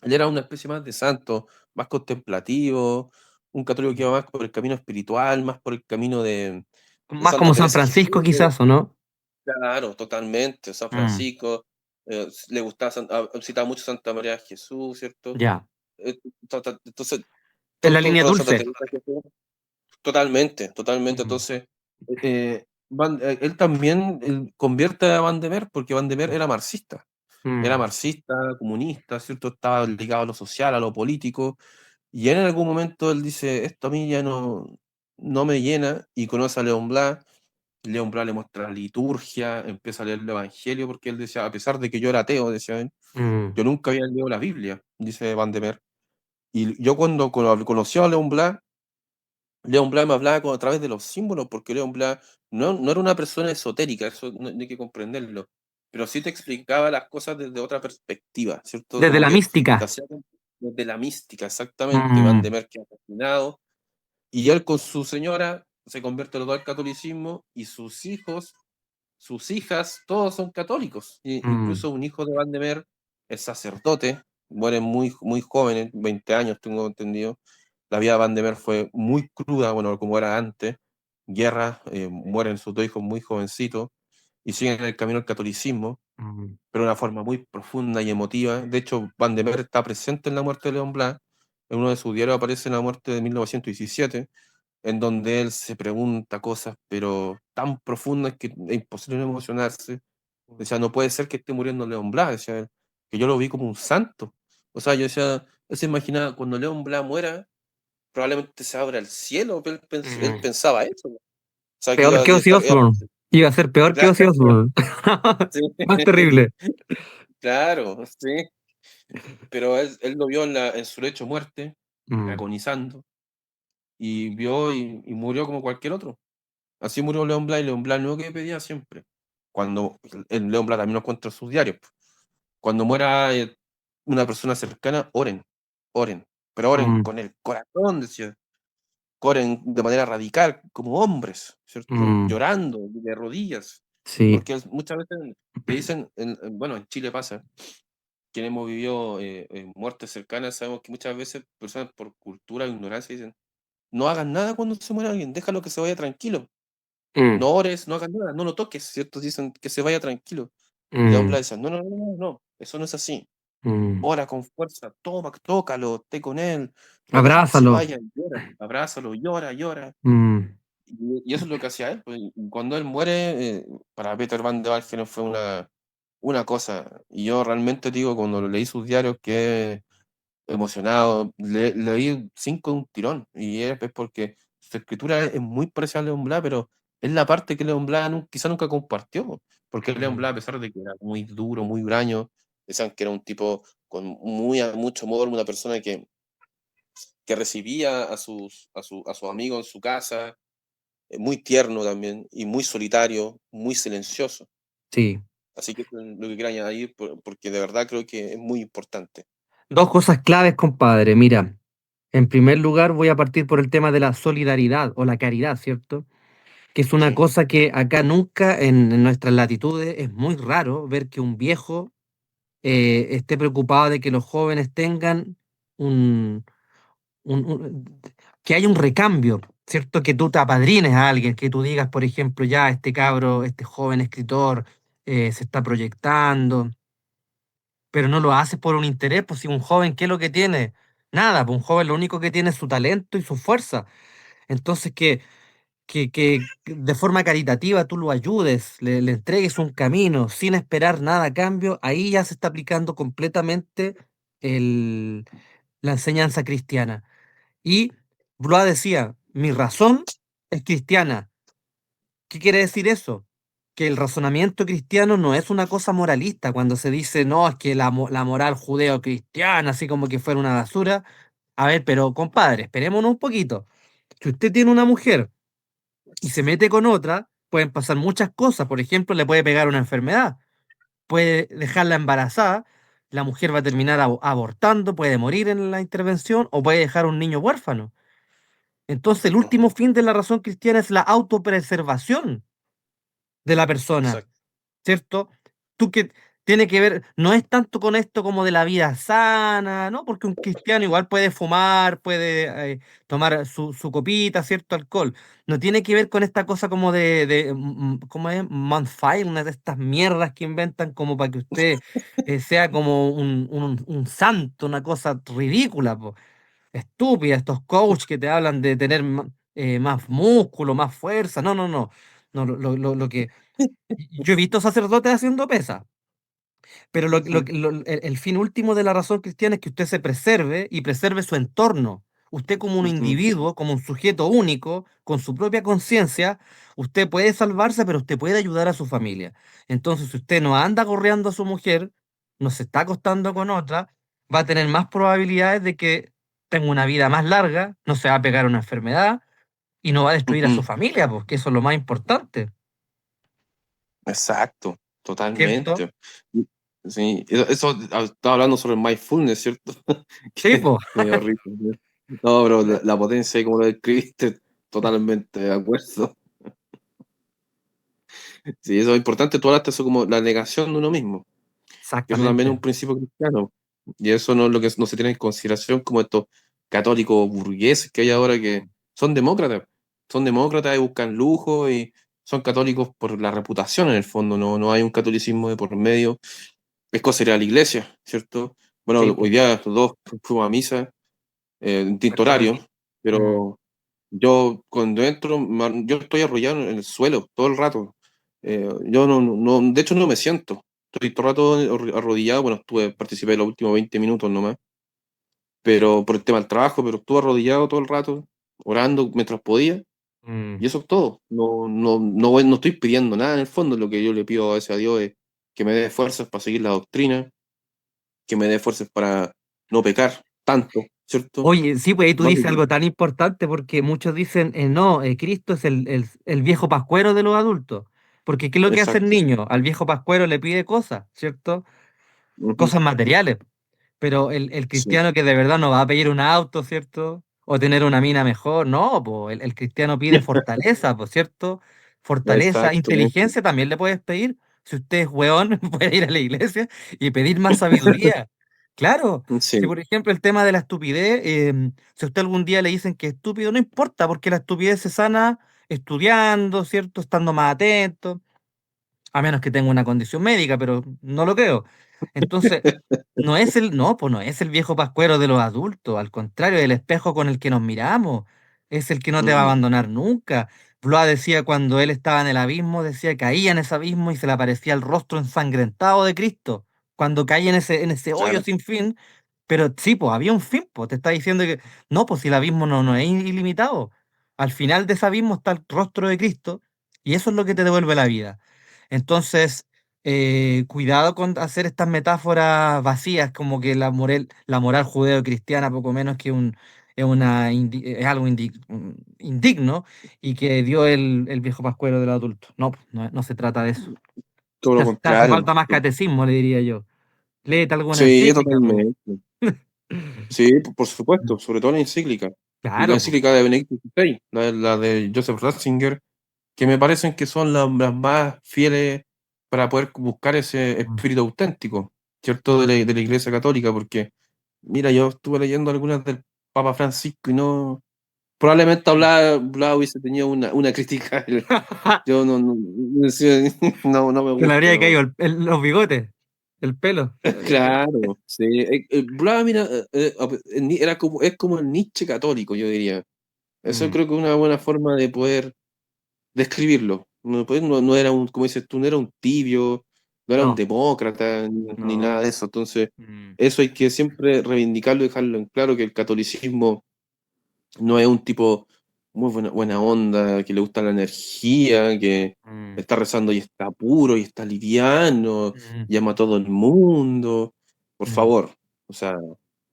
S1: Él era una especie más de santo, más contemplativo, un católico que iba más por el camino espiritual, más por el camino de
S2: más
S1: Santa
S2: como San
S1: Teresa de
S2: Francisco,
S1: Jesús.
S2: quizás, ¿o no?
S1: Claro, totalmente. San
S2: Mm,
S1: Francisco, le gustaba, citaba mucho Santa María de Jesús, ¿cierto?
S2: ya.
S1: Eh, entonces,
S2: En la
S1: todo
S2: línea
S1: por Santa
S2: dulce.
S1: Teresa de Jesús. Totalmente, totalmente.
S2: Mm,
S1: Entonces, él también convierte a Van de Meer porque Van de Meer era
S2: mm,
S1: marxista, comunista, ¿cierto? Estaba ligado a lo social, a lo político. Y en algún momento él dice, esto a mí ya no me llena, y conoce a León Blas. León Blas le muestra la liturgia, empieza a leer el Evangelio, porque él decía, a pesar de que yo era ateo, decía él,
S2: Mm,
S1: yo nunca había leído la Biblia, dice Van de Mer. Y yo cuando conocí a León Blas me hablaba a través de los símbolos, porque León Blas no era una persona esotérica, eso no hay que comprenderlo, pero sí te explicaba las cosas desde otra perspectiva, ¿cierto?
S2: desde
S1: Como
S2: la
S1: que
S2: mística.
S1: te hacía desde la mística, exactamente. Van
S2: Mm,
S1: de Mer queda fascinado, y él con su señora se convierte los dos al catolicismo, y sus hijos, sus hijas, todos son católicos.
S2: mm,
S1: Incluso un hijo de Van de Mer es sacerdote, muere muy joven, 20 años tengo entendido. La vida de Van de Mer fue muy cruda, bueno, como era antes, guerra, mueren sus dos hijos muy jovencitos y siguen en el camino al catolicismo,
S2: mm,
S1: pero de una forma muy profunda y emotiva. De hecho, Van de Mer está presente en la muerte de León Blas. En uno de sus diarios aparece la muerte de 1917, en donde él se pregunta cosas, pero tan profundas que es imposible no emocionarse. Decía, no puede ser que esté muriendo León Blas, decía él, que yo lo vi como un santo. O sea, yo decía, él se imaginaba, cuando León Blas muera, probablemente se abra el cielo, él
S2: mm.
S1: pensaba eso. O sea, que
S2: Peor que Ozzy
S1: iba a
S2: Osbourne. Iba a ser peor que Ozzy
S1: claro,
S2: Osbourne.
S1: sí,
S2: Más terrible.
S1: claro, sí. Pero él lo vio en su lecho de muerte,
S2: Mm,
S1: agonizando, y vio y murió como cualquier otro. Así murió León Blas, y León Blas no que pedía siempre. Cuando el León Blas también nos cuenta en sus diarios. Cuando muera una persona cercana, oren, pero oren
S2: mm,
S1: con el corazón, decía. Oren de manera radical, como hombres, ¿cierto?
S2: mm.
S1: Llorando, de rodillas.
S2: Sí,
S1: Porque muchas veces te dicen, bueno, en Chile pasa, quienes hemos vivido muertes cercanas, sabemos que muchas veces personas por cultura o ignorancia dicen, no hagan nada cuando se muera alguien, déjalo que se vaya tranquilo.
S2: mm,
S1: No ores, no hagas nada, no lo toques, ¿cierto? Dicen que se vaya tranquilo. Y León
S2: mm,
S1: Blas dice, no, eso no es así.
S2: mm.
S1: Ora con fuerza, toma, tócalo, esté con él, no dejes que se
S2: Abrázalo.
S1: vaya, llora, abrázalo, llora, llora.
S2: Mm,
S1: Y eso es lo que hacía él, pues. Y cuando él muere, para Peter Van de Valken fue una cosa. Y yo realmente digo, cuando leí sus diarios, que emocionado, leí cinco de un tirón. Y es pues, porque su escritura es muy parecida a León Blas, pero es la parte que León Blas quizá nunca compartió. Porque León
S2: mm.
S1: Blas, a pesar de que era muy duro, muy huraño, decían que era un tipo con mucho amor, una persona que recibía a sus amigos en su casa, muy tierno también, y muy solitario, muy silencioso.
S2: Sí.
S1: Así que eso es lo que quiero añadir, porque de verdad creo que es muy importante.
S2: Dos cosas claves, compadre. Mira, en primer lugar voy a partir por el tema de la solidaridad o la caridad, ¿cierto? Que es una
S1: Sí,
S2: cosa que acá nunca en nuestras latitudes es muy raro ver que un viejo esté preocupado de que los jóvenes tengan un, que haya un recambio, ¿cierto? Que tú te apadrines a alguien, que tú digas, por ejemplo, ya este cabro, este joven escritor se está proyectando, pero no lo haces por un interés, pues si un joven, ¿qué es lo que tiene? Nada, pues un joven lo único que tiene es su talento y su fuerza. Entonces que de forma caritativa tú lo ayudes, le entregues un camino sin esperar nada a cambio, ahí ya se está aplicando completamente la enseñanza cristiana. Y Blois decía, mi razón es cristiana. ¿Qué quiere decir eso? Que el razonamiento cristiano no es una cosa moralista, cuando se dice, no, es que la moral judeo-cristiana, así como que fuera una basura. A ver, pero compadre, esperémonos un poquito. Si usted tiene una mujer y se mete con otra, pueden pasar muchas cosas. Por ejemplo, le puede pegar una enfermedad, puede dejarla embarazada, la mujer va a terminar abortando, puede morir en la intervención o puede dejar un niño huérfano. Entonces, el último
S1: ujú,
S2: fin de la razón cristiana es la autopreservación de la persona,
S1: exacto.
S2: ¿cierto? Tú que tiene que ver, no es tanto con esto como de la vida sana, ¿no? Porque un cristiano igual puede fumar, puede tomar su copita, cierto alcohol. No tiene que ver con esta cosa como ¿cómo es? Mindfulness, de estas mierdas que inventan como para que usted sea como un santo, una cosa ridícula, po, estúpida, estos coaches que te hablan de tener más músculo, más fuerza. No, no, no. No, lo que yo he visto sacerdotes haciendo pesas. Pero
S1: Ujú,
S2: el fin último de la razón cristiana es que usted se preserve y preserve su entorno. Usted como un
S1: ujú,
S2: individuo, como un sujeto único, con su propia conciencia, usted puede salvarse, pero usted puede ayudar a su familia. Entonces, si usted no anda gorreando a su mujer, no se está acostando con otra, va a tener más probabilidades de que tenga una vida más larga, no se va a pegar una enfermedad y no va a destruir a su
S1: ujú.
S2: familia, porque eso es lo más importante,
S1: Exacto,
S2: ¿cierto?
S1: totalmente. Y- Sí, eso estaba hablando sobre el mindfulness, ¿cierto?
S2: Sí,
S1: Que
S2: pues.
S1: me dio risa, ¿no? No, pero la potencia, como lo describiste, totalmente de acuerdo. Sí, eso es importante. Tú hablaste eso como la negación de uno mismo, que eso también es un
S2: Exactamente.
S1: principio cristiano. Y eso no es lo que no se tiene en consideración como estos católicos burgueses que hay ahora que son demócratas. Son demócratas y buscan lujo y son católicos por la reputación en el fondo. No, no hay un catolicismo de por medio. Es cosa de ir a la iglesia, ¿cierto? Bueno,
S2: Sí,
S1: hoy
S2: pues.
S1: día los dos fuimos a misa en distinto
S2: Recuerdo
S1: horario,
S2: que. Mm,
S1: pero yo cuando entro, yo estoy arrollado en el suelo todo el rato. Yo de hecho no me siento. Estoy todo el rato arrodillado. Bueno, participé los últimos 20 minutos nomás, pero por el tema del trabajo, pero estuve arrodillado todo el rato, orando mientras podía,
S2: mm.
S1: y eso es todo. No estoy pidiendo nada en el fondo. Lo que yo le pido a veces a Dios es que me dé fuerzas para seguir la doctrina, que me dé fuerzas para no pecar tanto, ¿cierto?
S2: Oye, sí, pues ahí tú dices
S1: Básico.
S2: algo tan importante porque muchos dicen, no, Cristo es el viejo pascuero de los adultos. Porque ¿qué es lo que hace el
S1: Exacto.
S2: niño? Al viejo pascuero le pide cosas, ¿cierto?
S1: Ujú,
S2: Cosas materiales. Pero el
S1: sí.
S2: cristiano que de verdad no va a pedir un auto, ¿cierto? O tener una mina mejor, no, pues el cristiano pide fortaleza, pues, ¿cierto? Fortaleza,
S1: Exactamente.
S2: inteligencia también le puedes pedir. Si usted es hueón, puede ir a la iglesia y pedir más sabiduría. Claro, si
S1: Sí,
S2: por ejemplo el tema de la estupidez, si a usted algún día le dicen que es estúpido, no importa, porque la estupidez se sana estudiando, ¿cierto? Estando más atento a menos que tenga una condición médica, pero no lo creo. Entonces, pues no es el viejo pascuero de los adultos, al contrario, es el espejo con el que nos miramos, es el que no te va a
S1: ujú,
S2: abandonar nunca. Blois decía cuando él estaba en el abismo, decía caía en ese abismo y se le aparecía el rostro ensangrentado de Cristo, cuando caía en ese hoyo
S1: claro.
S2: sin fin, pero sí, pues había un fin, pues te está diciendo que no, pues si el abismo no es ilimitado, al final de ese abismo está el rostro de Cristo y eso es lo que te devuelve la vida. Entonces, cuidado con hacer estas metáforas vacías, como que la moral judeo-cristiana poco menos que es algo indigno y que dio el viejo pascuero del adulto. No, pues, no se trata de eso.
S1: Todo
S2: Te,
S1: lo
S2: te hace
S1: contrario.
S2: falta más catecismo, le diría yo. Léete alguna
S1: Sí,
S2: encíclica, po.
S1: totalmente. Sí, por supuesto, sobre todo la encíclica. Y la
S2: Claro, pues.
S1: encíclica de Benedicto XVI, la de Joseph Ratzinger, que me parecen que son las más fieles para poder buscar ese espíritu auténtico, ¿cierto? De la Iglesia Católica, porque, mira, yo estuve leyendo algunas del Papa Francisco y no. Probablemente hablaba hubiese tenido una crítica. Yo no me
S2: Se le
S1: gusta,
S2: habría
S1: no.
S2: caído los bigotes, el pelo. Se le habría caído.
S1: Claro, sí. Bla, mira, es como el Nietzsche católico, yo diría. Eso
S2: Mm,
S1: creo que es una buena forma de poder describirlo. No era como dices tú, no era un tibio, no era un
S2: no,
S1: demócrata, ni
S2: no.
S1: nada de eso. Entonces,
S2: Mm,
S1: eso hay que siempre reivindicarlo y dejarlo en claro que el catolicismo no es un tipo muy buena onda, que le gusta la energía, que
S2: mm,
S1: está rezando y está puro y está liviano,
S2: mm,
S1: llama a todo el mundo. Por
S2: mm.
S1: favor, o sea,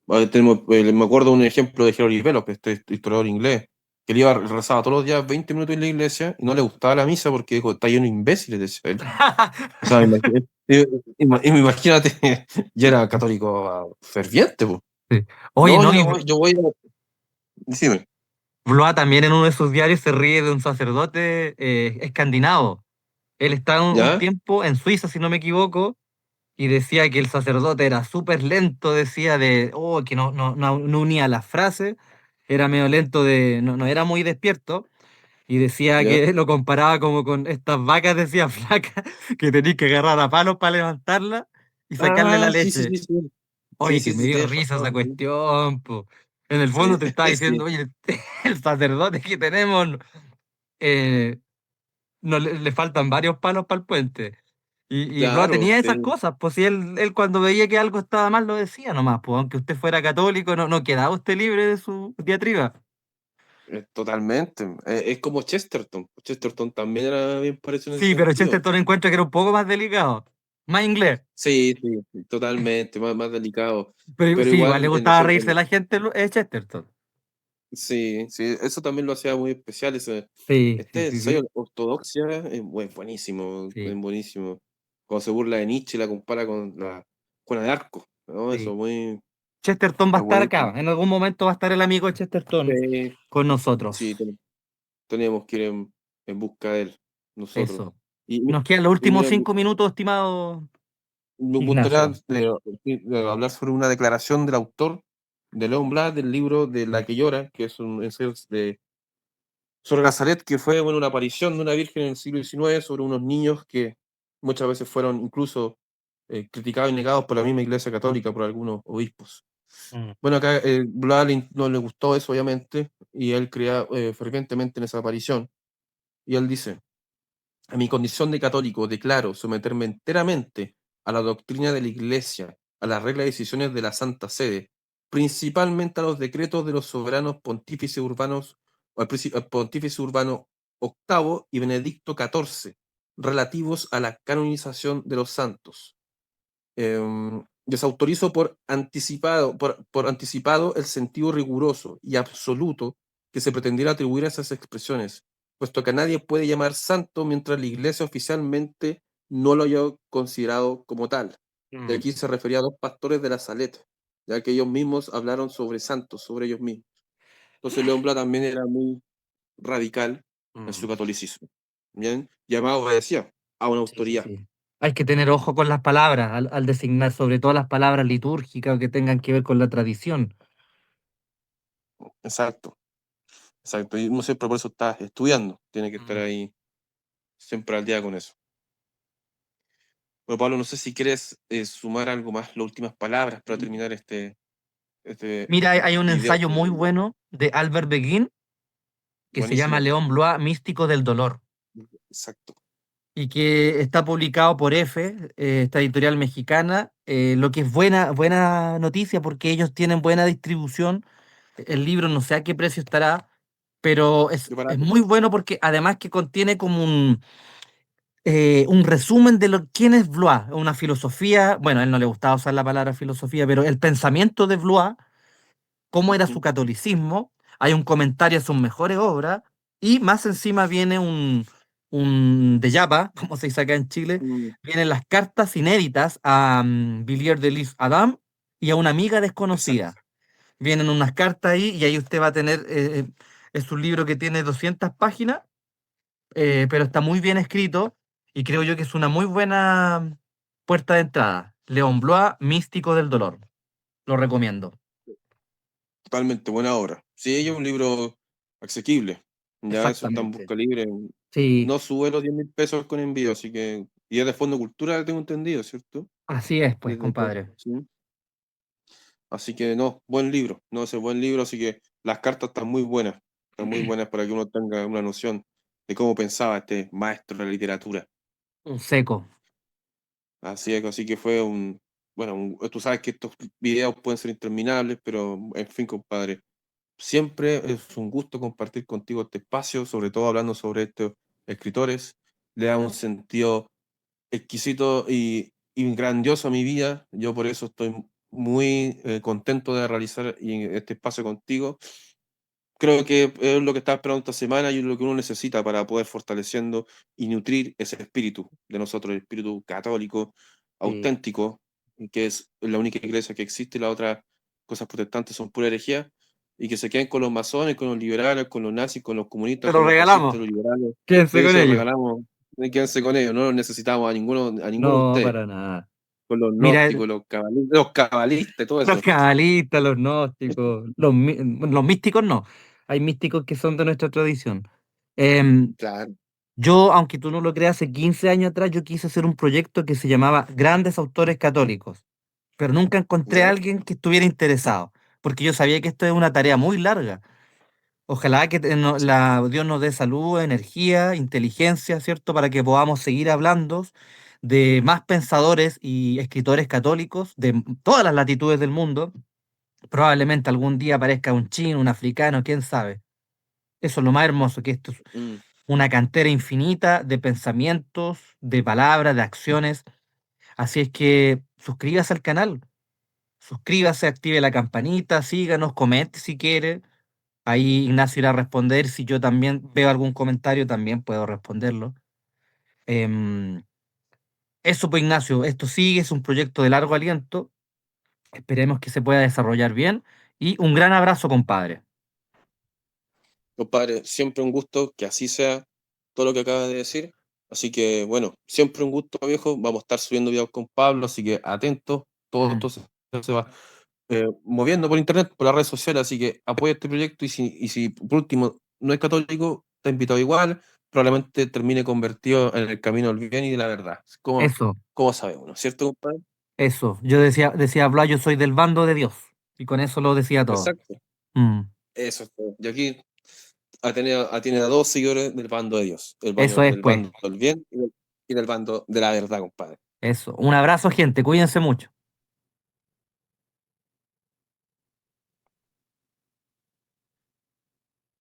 S1: me acuerdo un ejemplo de Jerry Velo, que este historiador inglés, que él rezaba todos los días 20 minutos en la iglesia y no le gustaba la misa porque dijo, está lleno de imbéciles, decía él. O sea, imagínate, yo era católico ferviente, pues.
S2: Sí. Oye,
S1: No,
S2: no, y
S1: yo voy a... Decime,
S2: Blois también en uno de sus diarios se ríe de un sacerdote escandinavo. Él estaba un
S1: ¿ya?
S2: tiempo en Suiza, si no me equivoco, y decía que el sacerdote era súper lento, decía que no unía las frases, era medio lento no era muy despierto, y decía
S1: ¿Ya?
S2: que lo comparaba como con estas vacas, decía flacas, que tenías que agarrar a palos para levantarla y sacarle la
S1: Ah, sí, sí,
S2: leche.
S1: sí, sí. Sí,
S2: Oye, que
S1: sí,
S2: me
S1: sí,
S2: dio
S1: tienes
S2: risa esa
S1: razón. Sí,
S2: cuestión, po. En el
S1: sí,
S2: fondo te está diciendo,
S1: sí,
S2: oye, el sacerdote que tenemos, eh, no le faltan varios palos para el puente. Y Blois
S1: Claro,
S2: tenía esas
S1: sí,
S2: cosas, pues si él cuando veía que algo estaba mal lo decía nomás, pues aunque usted fuera católico, no quedaba usted libre de su diatriba.
S1: totalmente. Es como Chesterton. Chesterton también era bien parecido en ese
S2: Sí, pero
S1: sentido.
S2: Chesterton encuentra que era un poco más delicado, más inglés.
S1: Sí, sí, totalmente, más delicado.
S2: Pero
S1: Pero
S2: sí, igual le
S1: igual,
S2: gustaba reírse de la gente, es Chesterton.
S1: sí, sí, eso también lo hacía muy especial.
S2: Sí, sí,
S1: Este
S2: sí,
S1: ensayo
S2: sí.
S1: de ortodoxia es buenísimo, es
S2: Sí,
S1: buenísimo. Cuando se burla de Nietzsche y la compara con la Juana de Arco, ¿no? Eso
S2: sí. Chesterton va a
S1: es
S2: estar acá.
S1: buenísimo.
S2: En algún momento va a estar el amigo de Chesterton
S1: Sí,
S2: con
S1: sí,
S2: nosotros.
S1: teníamos que ir en busca de él, nosotros.
S2: Eso.
S1: Y,
S2: Nos quedan los
S1: y
S2: últimos
S1: mira,
S2: 5 minutos, estimado
S1: me gustaría
S2: Ignacio.
S1: hablar sobre una declaración del autor de León Blas del libro de La
S2: Sí.
S1: que llora, que es un ensayo de sobre Nazaret, que fue bueno, una aparición de una virgen en el siglo XIX sobre unos niños que muchas veces fueron incluso criticados y negados por la misma Iglesia Católica, por algunos obispos.
S2: Mm.
S1: Bueno, acá no le gustó eso, obviamente, y él crea fervientemente en esa aparición. Y él dice: a mi condición de católico declaro someterme enteramente a la doctrina de la Iglesia, a las reglas y decisiones de la Santa Sede, principalmente a los decretos de los soberanos pontífices urbanos, o al pontífice urbano octavo y Benedicto XIV, relativos a la canonización de los santos. Desautorizo por anticipado el sentido riguroso y absoluto que se pretendiera atribuir a esas expresiones, puesto que nadie puede llamar santo mientras la Iglesia oficialmente no lo haya considerado como tal. Y
S2: Mm.
S1: aquí se refería a dos pastores de la Salette, ya que ellos mismos hablaron sobre santos, sobre ellos mismos. Entonces León Blas también era muy radical en su
S2: Mm.
S1: catolicismo. Bien, llamado obedecía a una
S2: Sí, sí,
S1: autoridad.
S2: sí. Hay que tener ojo con las palabras al designar, sobre todo las palabras litúrgicas o que tengan que ver con la tradición.
S1: Exacto. Exacto, y no siempre por eso está estudiando, tiene que estar
S2: Mm.
S1: ahí siempre al día con eso. Bueno, Pablo, no sé si quieres sumar algo más, las últimas palabras para terminar este
S2: Mira, hay un
S1: video.
S2: ensayo muy bueno de Albert Beguin que se llama
S1: Buenísimo.
S2: León Blois, Místico del Dolor,
S1: Exacto.
S2: y que está publicado por EFE, esta editorial mexicana, lo que es buena noticia porque ellos tienen buena distribución. El libro no sé a qué precio estará, pero
S1: Qué
S2: es
S1: barato.
S2: muy bueno porque además que contiene como un resumen de quién es Blois, una filosofía, bueno, a él no le gustaba usar la palabra filosofía, pero el pensamiento de Blois, cómo era su
S1: Ujú.
S2: catolicismo, hay un comentario a sus mejores obras, y más encima viene un de Yapa, como se dice acá en Chile,
S1: Mm,
S2: vienen las cartas inéditas a Villiers de Lis Adam y a una amiga
S1: exacto.
S2: desconocida. Vienen unas cartas ahí y ahí usted va a tener, es un libro que tiene 200 páginas, pero está muy bien escrito y creo yo que es una muy buena puerta de entrada. León Blois, Místico del Dolor. Lo recomiendo.
S1: Totalmente buena obra. Sí, ella es un libro asequible. Ya eso está en
S2: Exactamente.
S1: busca libre.
S2: Sí,
S1: No sube los 10.000 pesos con envío, así que. Y es de Fondo Cultura, tengo entendido, ¿cierto?
S2: así es, pues,
S1: Desde,
S2: compadre.
S1: sí. Así que no, buen libro, no es buen libro, así que las cartas están muy buenas para que uno tenga una noción de cómo pensaba este maestro de la literatura.
S2: Un seco.
S1: Así que fue bueno, tú sabes que estos videos pueden ser interminables, pero en fin, compadre, siempre es un gusto compartir contigo este espacio, sobre todo hablando sobre estos escritores, le da un sentido exquisito y grandioso a mi vida. Yo por eso estoy muy contento de realizar este espacio contigo. Creo que es lo que estaba esperando esta semana y es lo que uno necesita para poder fortaleciendo y nutrir ese espíritu de nosotros, el espíritu católico,
S2: Sí.
S1: auténtico, que es la única iglesia que existe, y las otras cosas protestantes son pura herejía, y que se queden con los masones, con los liberales, con los nazis, con los
S2: Se
S1: comunistas,
S2: lo
S1: con los fascistas,
S2: regalamos.
S1: los liberales.
S2: Quédense
S1: Sí,
S2: con
S1: se los
S2: ellos.
S1: regalamos, quédense con ellos, no los necesitamos a ninguno de
S2: No,
S1: ustedes,
S2: para nada.
S1: con los
S2: Mira,
S1: gnósticos, los cabalistas, todo
S2: los
S1: eso.
S2: cabalistas, los gnósticos, los místicos no. Hay místicos que son de nuestra tradición. Em,
S1: Claro,
S2: Yo, aunque tú no lo creas, hace 15 años atrás yo quise hacer un proyecto que se llamaba Grandes Autores Católicos, pero nunca encontré a
S1: ¿ya?
S2: alguien que estuviera interesado, porque yo sabía que esto es una tarea muy larga. Ojalá que Dios nos dé salud, energía, inteligencia, ¿cierto? Para que podamos seguir hablando de más pensadores y escritores católicos de todas las latitudes del mundo. Probablemente algún día aparezca un chino, un africano, quién sabe. Eso es lo más hermoso, que esto es
S1: Mm.
S2: una cantera infinita de pensamientos, de palabras, de acciones. Así es que suscríbase al canal, suscríbase, active la campanita, síganos, comente si quiere. Ahí Ignacio irá a responder. Si yo también veo algún comentario, también puedo responderlo. Em, Eso pues Ignacio, esto sigue, es un proyecto de largo aliento. Esperemos que se pueda desarrollar bien. Y un gran abrazo, compadre.
S1: Compadre, siempre un gusto que así sea todo lo que acabas de decir. Así que, bueno, siempre un gusto, viejo. Vamos a estar subiendo videos con Pablo, así que atentos. Todo
S2: Mm.
S1: esto se va moviendo por internet, por las redes sociales, así que apoya este proyecto y si por último no es católico, está invitado igual, probablemente termine convertido en el camino del bien y de la verdad.
S2: Eso,
S1: ¿Cómo sabemos, no es cierto, compadre?
S2: eso. Yo decía, hablar, yo soy del bando de Dios. Y con eso lo decía todo.
S1: Exacto.
S2: Mm.
S1: Eso es todo. Y aquí tiene a dos seguidores del bando de Dios,
S2: Eso es,
S1: del
S2: pues.
S1: bando del bien y del bando de la verdad, compadre.
S2: Eso. Un abrazo, gente. Cuídense mucho.